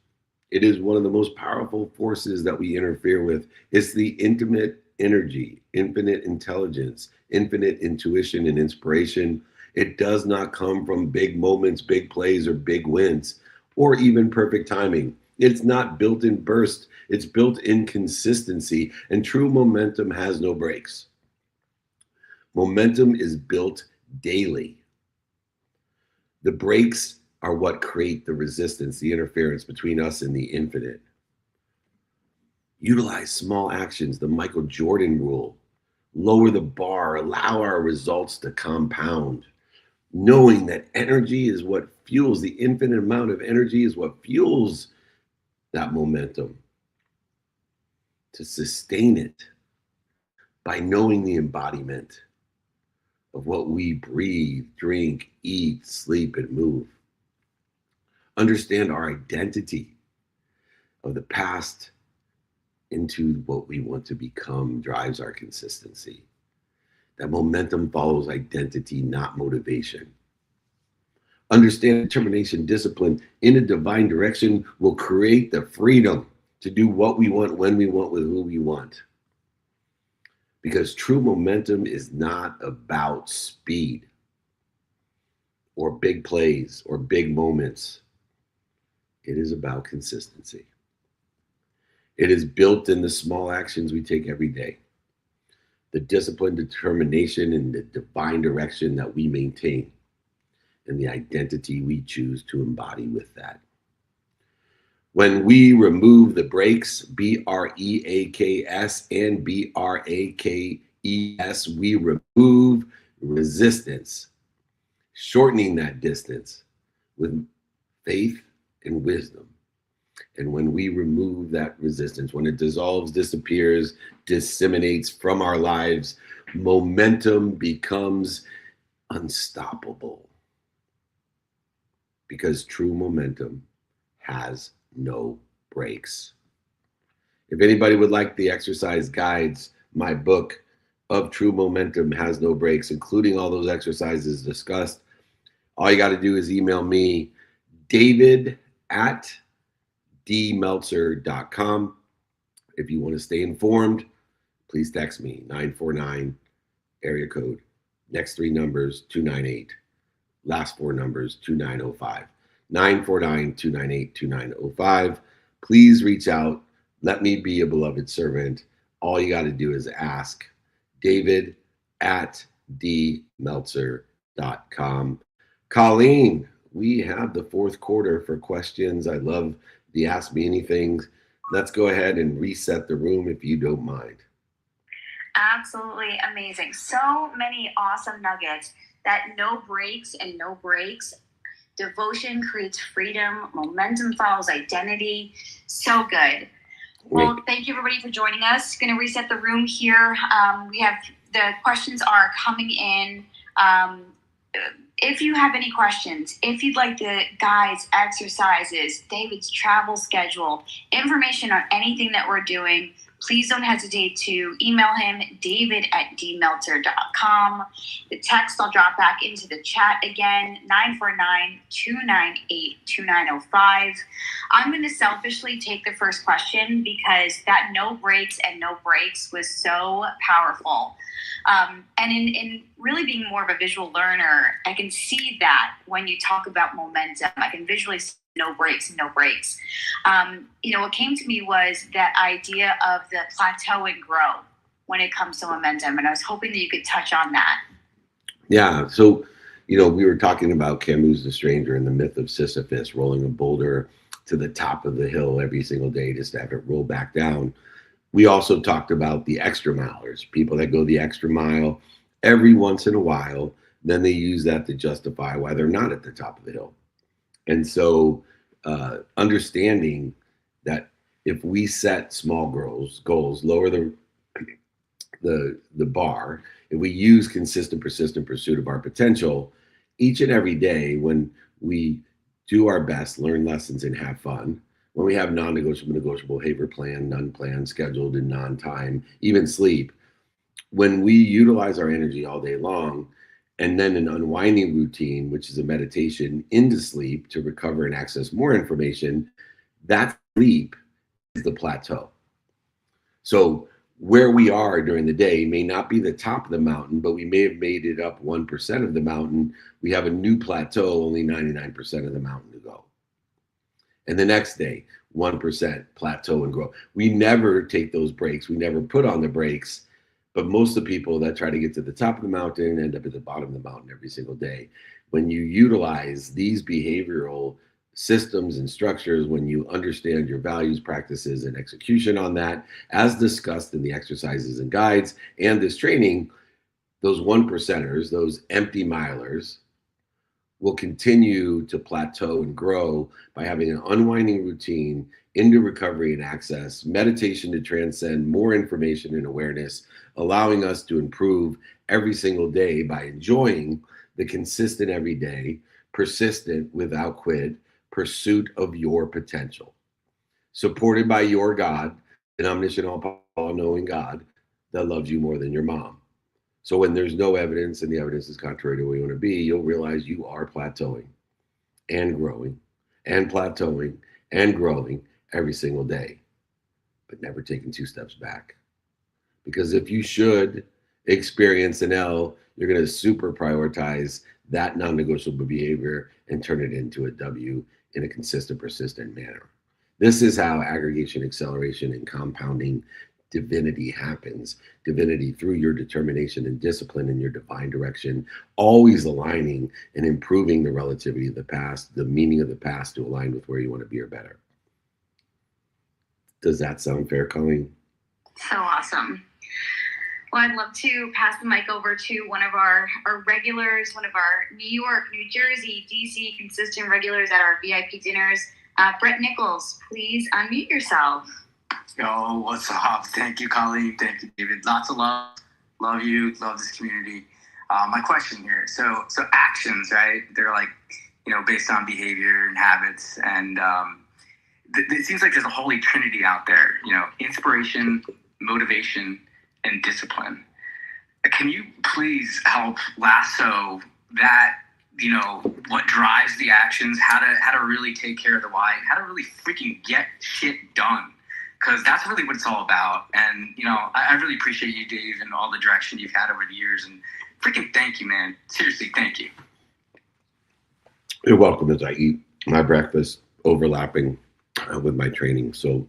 It is one of the most powerful forces that we interfere with. It's the intimate energy, infinite intelligence, infinite intuition and inspiration. It does not come from big moments, big plays, or big wins, or even perfect timing. It's not built in bursts. It's built in consistency, and true momentum has no brakes. Momentum is built daily. The brakes are what create the resistance, the interference between us and the infinite. Utilize small actions, the Michael Jordan rule. Lower the bar, allow our results to compound. Knowing that energy is what fuels, the infinite amount of energy is what fuels that momentum. To sustain it by knowing the embodiment of what we breathe, drink, eat, sleep, and move. Understand our identity of the past into what we want to become drives our consistency. That momentum follows identity, not motivation. Understand determination, discipline in a divine direction will create the freedom to do what we want, when we want, with who we want. Because true momentum is not about speed or big plays or big moments. It is about consistency. It is built in the small actions we take every day. The discipline, determination, and the divine direction that we maintain, and the identity we choose to embody with that. When we remove the brakes, BREAKS and BRAKES, we remove resistance, shortening that distance with faith and wisdom. And when we remove that resistance, when it dissolves, disappears, disseminates from our lives, momentum becomes unstoppable. Because true momentum has no brakes. If anybody would like the exercise guides, my book of True Momentum Has No Brakes, including all those exercises discussed, all you got to do is email me, david@dmeltzer.com. If you want to stay informed, please text me, 949 area code, next 3 numbers, 298, last 4 numbers, 2905. 949-298-2905. Please reach out. Let me be a beloved servant. All you got to do is ask. David@dmeltzer.com. Colleen, we have the 4th quarter for questions. I love the Ask Me Anything. Let's go ahead and reset the room if you don't mind. Absolutely amazing. So many awesome nuggets. That no breaks and no breaks. Devotion creates freedom. Momentum follows identity. So good. Well, thank you everybody for joining us. Going to reset the room here. We have the questions are coming in. If you have any questions, if you'd like the guides, exercises, David's travel schedule, information on anything that we're doing, please don't hesitate to email him, david@dmeltzer.com. The text I'll drop back into the chat again, 949-298-2905. I'm going to selfishly take the first question because that no breaks and no breaks was so powerful. And in really being more of a visual learner, I can see that when you talk about momentum, I can visually see no breaks and no breaks. What came to me was that idea of the plateau and grow when it comes to momentum. And I was hoping that you could touch on that. Yeah. So, we were talking about Camus the Stranger and the myth of Sisyphus rolling a boulder to the top of the hill every single day just to have it roll back down. We also talked about the extra milers, people that go the extra mile every once in a while. Then they use that to justify why they're not at the top of the hill. And so understanding that if we set small goals, lower the bar, if we use consistent, persistent pursuit of our potential each and every day, when we do our best, learn lessons, and have fun, when we have non-negotiable, negotiable behavior plan, unplanned, scheduled, and non-time, even sleep, when we utilize our energy all day long, and then an unwinding routine, which is a meditation into sleep to recover and access more information, that sleep is the plateau. So where we are during the day may not be the top of the mountain, but we may have made it up 1% of the mountain. We have a new plateau, only 99% of the mountain to go. And the next day, 1% plateau and grow. We never take those breaks. We never put on the brakes. But most of the people that try to get to the top of the mountain end up at the bottom of the mountain every single day. When you utilize these behavioral systems and structures, when you understand your values, practices, and execution on that, as discussed in the exercises and guides and this training, those 1%ers, those empty milers, will continue to plateau and grow by having an unwinding routine into recovery and access, meditation to transcend more information and awareness, allowing us to improve every single day by enjoying the consistent everyday, persistent without quit pursuit of your potential, supported by your God, an omniscient, all-knowing God that loves you more than your mom. So when there's no evidence and the evidence is contrary to where you want to be, you'll realize you are plateauing and growing and plateauing and growing every single day, but never taking 2 steps back. Because if you should experience an L, you're going to super prioritize that non-negotiable behavior and turn it into a W in a consistent, persistent manner. This is how aggregation, acceleration, and compounding divinity happens. Divinity through your determination and discipline in your divine direction, always aligning and improving the relativity of the past, the meaning of the past to align with where you want to be or better. Does that sound fair, Colleen? So awesome. Well, I'd love to pass the mic over to one of our regulars, one of our New York, New Jersey, DC consistent regulars at our VIP dinners, Brett Nichols. Please unmute yourself. Yo, what's up? Thank you, Colleen. Thank you, David. Lots of love. Love you. Love this community. My question here. So actions, right? They're like, based on behavior and habits. And it seems like there's a holy trinity out there, inspiration, motivation, and discipline. Can you please help lasso that, what drives the actions, how to really take care of the why, how to really freaking get shit done? Because that's really what it's all about. And, I really appreciate you, Dave, and all the direction you've had over the years. And freaking thank you, man. Seriously, thank you. You're welcome as I eat my breakfast overlapping with my training. So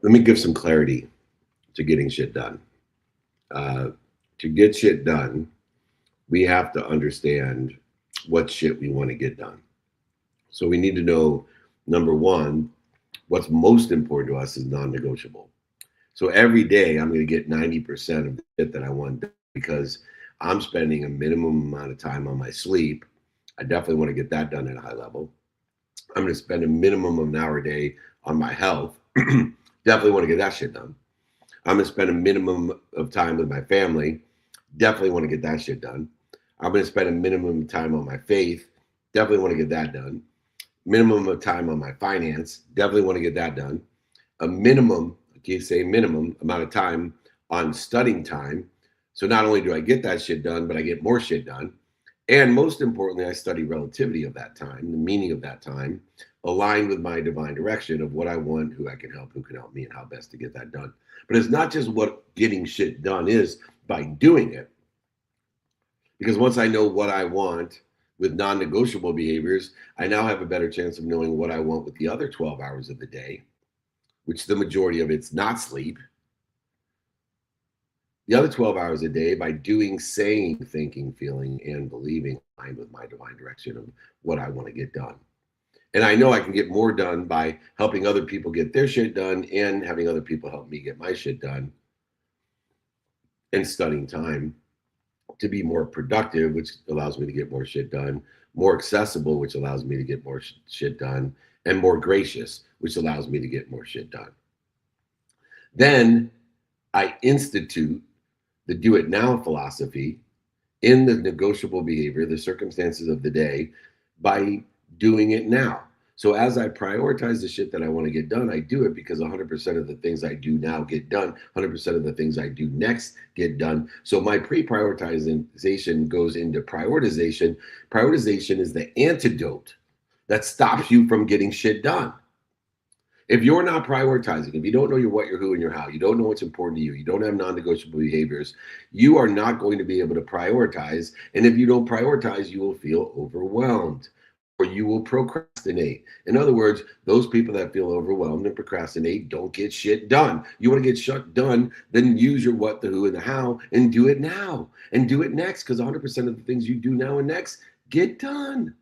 let me give some clarity to getting shit done. To get shit done, we have to understand what shit we want to get done. So we need to know, number one, what's most important to us is non-negotiable. So every day I'm going to get 90% of the shit that I want done because I'm spending a minimum amount of time on my sleep. I definitely want to get that done at a high level. I'm going to spend a minimum of an hour a day on my health. Definitely want to get that shit done. I'm going to spend a minimum of time with my family. Definitely want to get that shit done. I'm going to spend a minimum of time on my faith. Definitely want to get that done. Minimum of time on my finance. Definitely want to get that done. A minimum, I keep saying minimum amount of time on studying time. So not only do I get that shit done, but I get more shit done. And most importantly, I study relativity of that time, the meaning of that time, aligned with my divine direction of what I want, who I can help, who can help me, and how best to get that done. But it's not just what getting shit done is by doing it. Because once I know what I want with non-negotiable behaviors, I now have a better chance of knowing what I want with the other 12 hours of the day, which the majority of it's not sleep. The other 12 hours a day by doing, saying, thinking, feeling, and believing aligned with my divine direction of what I want to get done. And I know I can get more done by helping other people get their shit done and having other people help me get my shit done and studying time to be more productive, which allows me to get more shit done, more accessible, which allows me to get more shit done, and more gracious, which allows me to get more shit done. Then I institute the do it now philosophy in the negotiable behavior, the circumstances of the day, by doing it now. So as I prioritize the shit that I want to get done, I do it because 100% of the things I do now get done, 100% of the things I do next get done. So my pre-prioritization goes into prioritization. Prioritization is the antidote that stops you from getting shit done. If you're not prioritizing, if you don't know your what, your who, and your how, you don't know what's important to you, you don't have non-negotiable behaviors, you are not going to be able to prioritize. And if you don't prioritize, you will feel overwhelmed, or you will procrastinate. In other words, those people that feel overwhelmed and procrastinate don't get shit done. You want to get shit done, then use your what, the who, and the how, and do it now, and do it next, because 100% of the things you do now and next get done.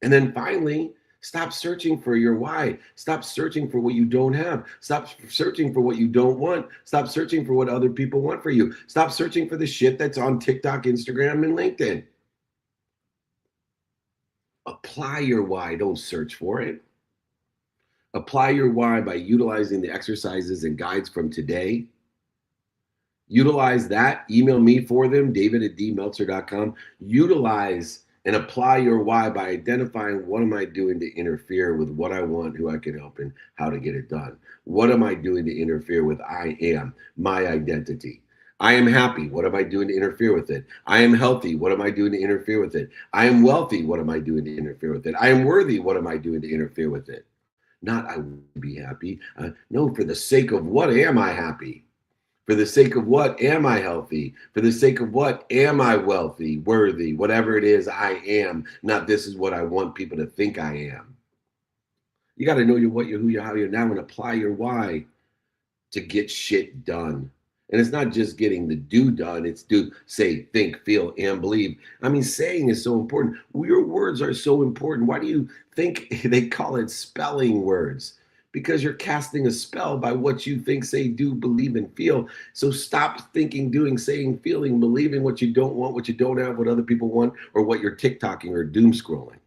And then finally, stop searching for your why. Stop searching for what you don't have. Stop searching for what you don't want. Stop searching for what other people want for you. Stop searching for the shit that's on TikTok, Instagram, and LinkedIn. Apply your why. Don't search for it. Apply your why by utilizing the exercises and guides from today. Utilize that. Email me for them, david@dmeltzer.com. Utilize and apply your why by identifying what am I doing to interfere with what I want, who I can help, and how to get it done. What am I doing to interfere with I am, my identity? I am happy. What am I doing to interfere with it? I am healthy. What am I doing to interfere with it? I am wealthy. What am I doing to interfere with it? I am worthy. What am I doing to interfere with it? Not I want to be happy. No, for the sake of what am I happy? For the sake of what am I healthy? For the sake of what am I wealthy, worthy, whatever it is I am, not this is what I want people to think I am. You got to know your what, your who, your how, your now, and apply your why to get shit done. And it's not just getting the do done, it's do, say, think, feel, and believe. I mean, saying is so important. Your words are so important. Why do you think they call it spelling words? Because you're casting a spell by what you think, say, do, believe, and feel. So stop thinking, doing, saying, feeling, believing what you don't want, what you don't have, what other people want, or what you're TikToking or doom scrolling.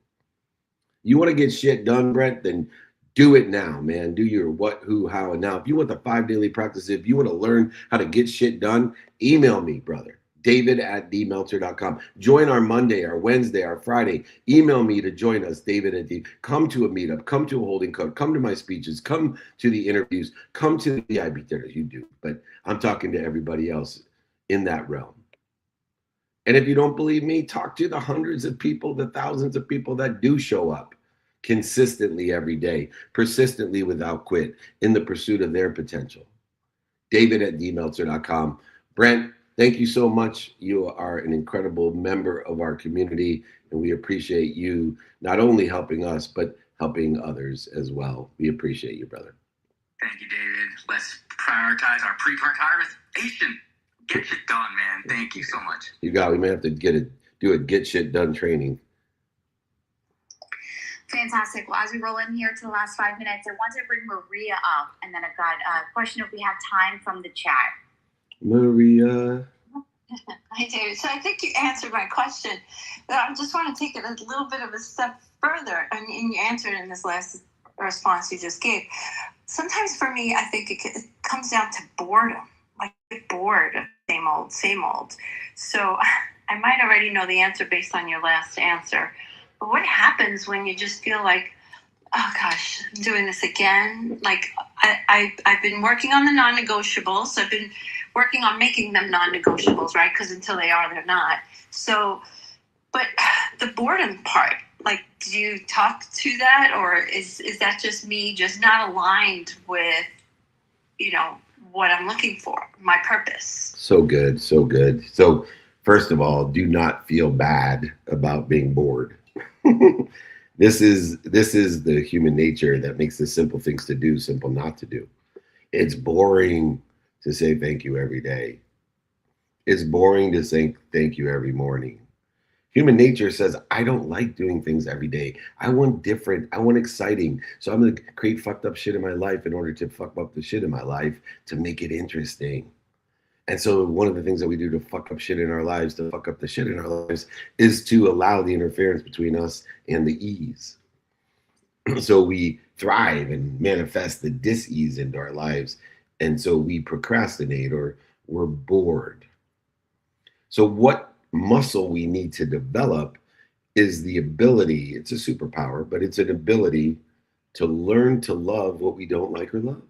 You want to get shit done, Brent? Then do it now, man. Do your what, who, how, and now. If you want the 5 daily practices, if you want to learn how to get shit done, email me, brother. David@dmeltzer.com. Join our Monday, our Wednesday, our Friday. Email me to join us, David@d. Come to a meetup, come to a holding code, come to my speeches, come to the interviews, come to the IB dinners. You do, but I'm talking to everybody else in that realm. And if you don't believe me, talk to the hundreds of people, the thousands of people that do show up consistently every day, persistently without quit, in the pursuit of their potential. David@dmeltzer.com. Brent, thank you so much. You are an incredible member of our community, and we appreciate you not only helping us, but helping others as well. We appreciate you, brother. Thank you, David. Let's prioritize our pre-prioritization. Get shit done, man. Thank you so much. You got it. We may have to do a get shit done training. Fantastic. Well, as we roll in here to the last 5 minutes, I want to bring Maria up, and then I've got a question if we have time from the chat. Maria. Hi, David. So I think you answered my question, but I just want to take it a little bit of a step further. And you answered in this last response you just gave. Sometimes for me, I think it comes down to boredom. Like, bored of same old. So I might already know the answer based on your last answer. But what happens when you just feel like, oh gosh, I'm doing this again? Like, I've been working on the non-negotiables. I've been working on making them non-negotiables, right? Because until they are, they're not. So, but the boredom part, like, do you talk to that? Or is that just me just not aligned with, what I'm looking for, my purpose? So good, so good. So first of all, do not feel bad about being bored. This is the human nature that makes the simple things to do simple not to do. It's boring to say thank you every day. It's boring to say thank you every morning. Human nature says, I don't like doing things every day. I want different. I want exciting. So I'm going to create fucked up shit in my life in order to fuck up the shit in my life to make it interesting. And so one of the things that we do to fuck up shit in our lives, to fuck up the shit in our lives, is to allow the interference between us and the ease. So we thrive and manifest the dis-ease into our lives. And so we procrastinate or we're bored. So what muscle we need to develop is the ability, it's a superpower, but it's an ability to learn to love what we don't like or love.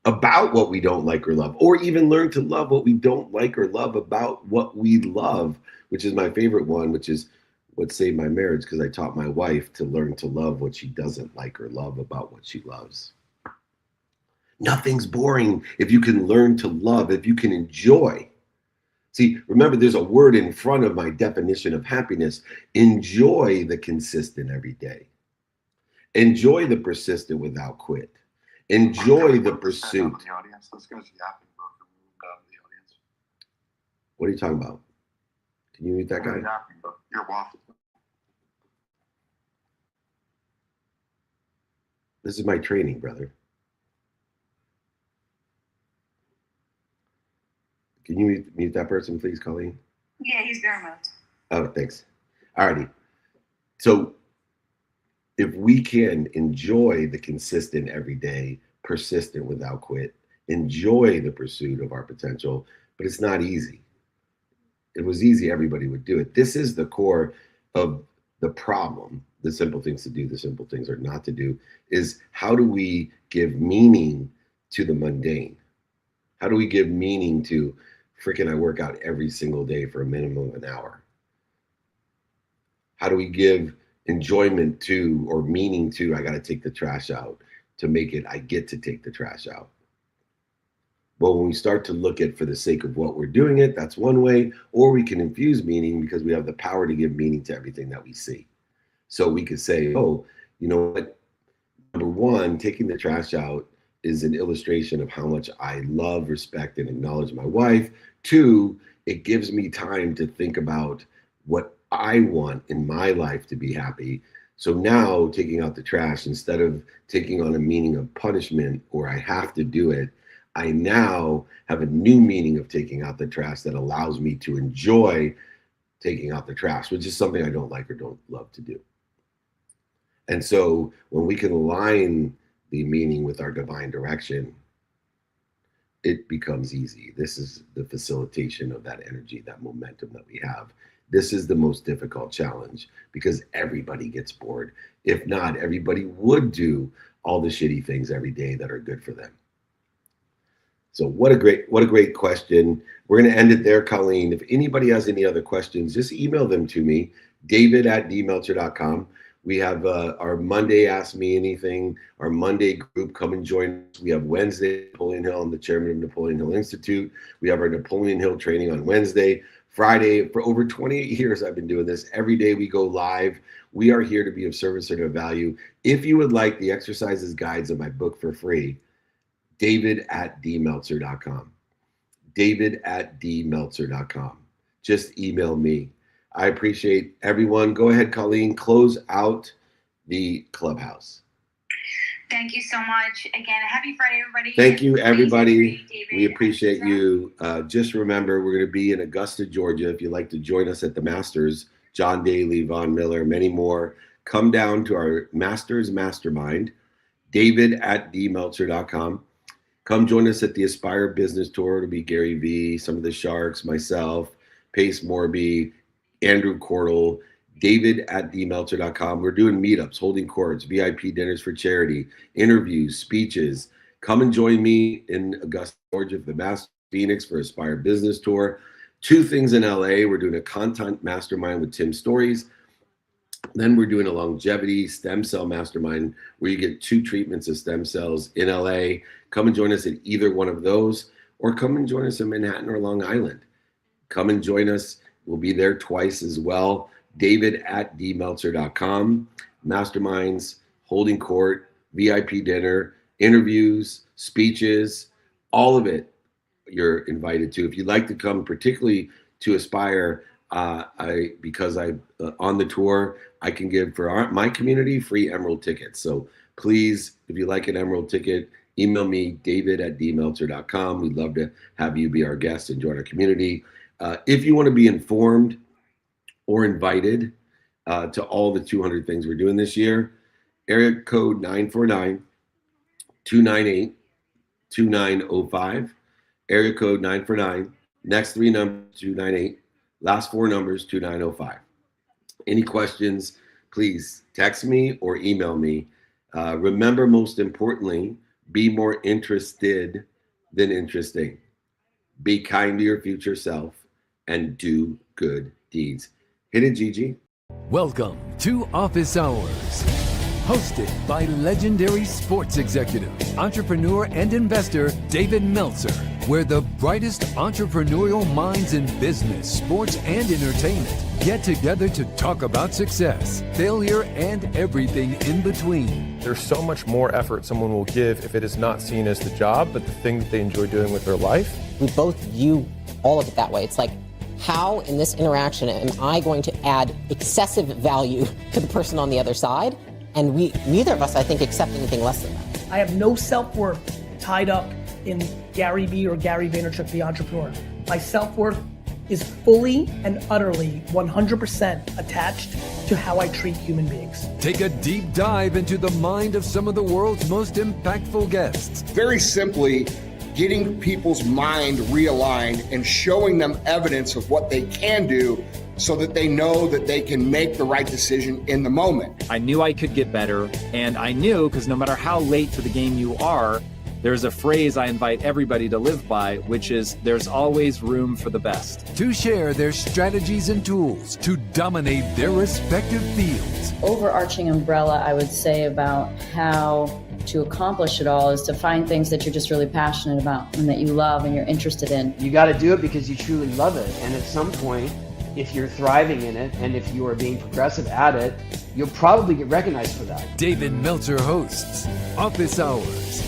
About what we don't like or love, or even learn to love what we don't like or love about what we love, which is my favorite one, which is what saved my marriage, because I taught my wife to learn to love what she doesn't like or love about what she loves. Nothing's boring if you can learn to love, if you can enjoy. See, remember, there's a word in front of my definition of happiness. Enjoy the consistent every day. Enjoy the persistent without quit. Enjoy the pursuit. Let's go to the yapping book and move down to the audience. What are you talking about? Can you mute that guy? You're waffling. This is my training, brother. Can you mute that person, please, Colleen? Yeah, he's bear mode. Oh, thanks. Alrighty. So if we can enjoy the consistent every day, persistent without quit, enjoy the pursuit of our potential, but it's not easy. If it was easy, everybody would do it. This is the core of the problem. The simple things to do, the simple things are not to do, is how do we give meaning to the mundane? How do we give meaning to freaking I work out every single day for a minimum of an hour? How do we give enjoyment to or meaning to I got to take the trash out to make it I get to take the trash out? Well, when we start to look at for the sake of what we're doing it, that's one way, or we can infuse meaning because we have the power to give meaning to everything that we see. So we could say, oh, you know what? Number one, taking the trash out is an illustration of how much I love, respect, and acknowledge my wife. Two, it gives me time to think about what I want in my life to be happy. So now taking out the trash, instead of taking on a meaning of punishment or I have to do it, I now have a new meaning of taking out the trash that allows me to enjoy taking out the trash, which is something I don't like or don't love to do. And so when we can align the meaning with our divine direction, it becomes easy. This is the facilitation of that energy, that momentum that we have. This is the most difficult challenge because everybody gets bored. If not, everybody would do all the shitty things every day that are good for them. So what a great question. We're going to end it there, Colleen. If anybody has any other questions, just email them to me, david@dmeltzer.com. We have our Monday Ask Me Anything, our Monday group. Come and join us. We have Wednesday, Napoleon Hill. I'm the chairman of Napoleon Hill Institute. We have our Napoleon Hill training on Wednesday. Friday, for over 28 years, I've been doing this. Every day we go live. We are here to be of service and of value. If you would like the exercises guides of my book for free, david@dmeltzer.com. david@dmeltzer.com. Just email me. I appreciate everyone. Go ahead, Colleen, close out the clubhouse. Thank you so much. Again, happy Friday, everybody. Thank you, everybody. We appreciate you. Just remember, we're going to be in Augusta, Georgia. If you'd like to join us at the Masters, John Daly, Von Miller, many more, come down to our Masters Mastermind, david@dmeltzer.com. Come join us at the Aspire Business Tour. It'll be Gary Vee, some of the Sharks, myself, Pace Morby, Andrew Cordell, david@dmeltzer.com. We're doing meetups, holding courts, VIP dinners for charity, interviews, speeches. Come and join me in Augusta, Georgia for the Master Phoenix for Aspire Business Tour. 2 things in LA. We're doing a content mastermind with Tim Stories. Then we're doing a longevity stem cell mastermind where you get 2 treatments of stem cells in LA. Come and join us at either one of those, or come and join us in Manhattan or Long Island. Come and join us. We'll be there twice as well. david@dmeltzer.com. Masterminds, holding court, VIP dinner, interviews, speeches, all of it you're invited to. If you'd like to come, particularly to Aspire, because I on the tour, I can give for my community free Emerald tickets. So please, if you like an Emerald ticket, email me, david@dmeltzer.com. We'd love to have you be our guest and join our community. If you want to be informed or invited to all the 200 things we're doing this year, area code 949-298-2905, area code 949, next 3 numbers 298, last 4 numbers 2905. Any questions, please text me or email me. Remember, most importantly, be more interested than interesting. Be kind to your future self and do good deeds. Hit it, Gigi. Welcome to Office Hours, hosted by legendary sports executive, entrepreneur, and investor David Meltzer, where the brightest entrepreneurial minds in business, sports, and entertainment get together to talk about success, failure, and everything in between. There's so much more effort someone will give if it is not seen as the job, but the thing that they enjoy doing with their life. We both view all of it that way. It's like, how in this interaction am I going to add excessive value to the person on the other side? And neither of us, I think, accept anything less than that. I have no self-worth tied up in Gary Vee or Gary Vaynerchuk, the entrepreneur. My self-worth is fully and utterly 100% attached to how I treat human beings. Take a deep dive into the mind of some of the world's most impactful guests. Very simply, getting people's mind realigned and showing them evidence of what they can do so that they know that they can make the right decision in the moment. I knew I could get better, and I knew, because no matter how late to the game you are, there's a phrase I invite everybody to live by, which is there's always room for the best. To share their strategies and tools to dominate their respective fields. Overarching umbrella, I would say, about how to accomplish it all is to find things that you're just really passionate about and that you love and you're interested in. You got to do it because you truly love it. And at some point, if you're thriving in it and if you are being progressive at it, you'll probably get recognized for that. David Meltzer hosts Office Hours.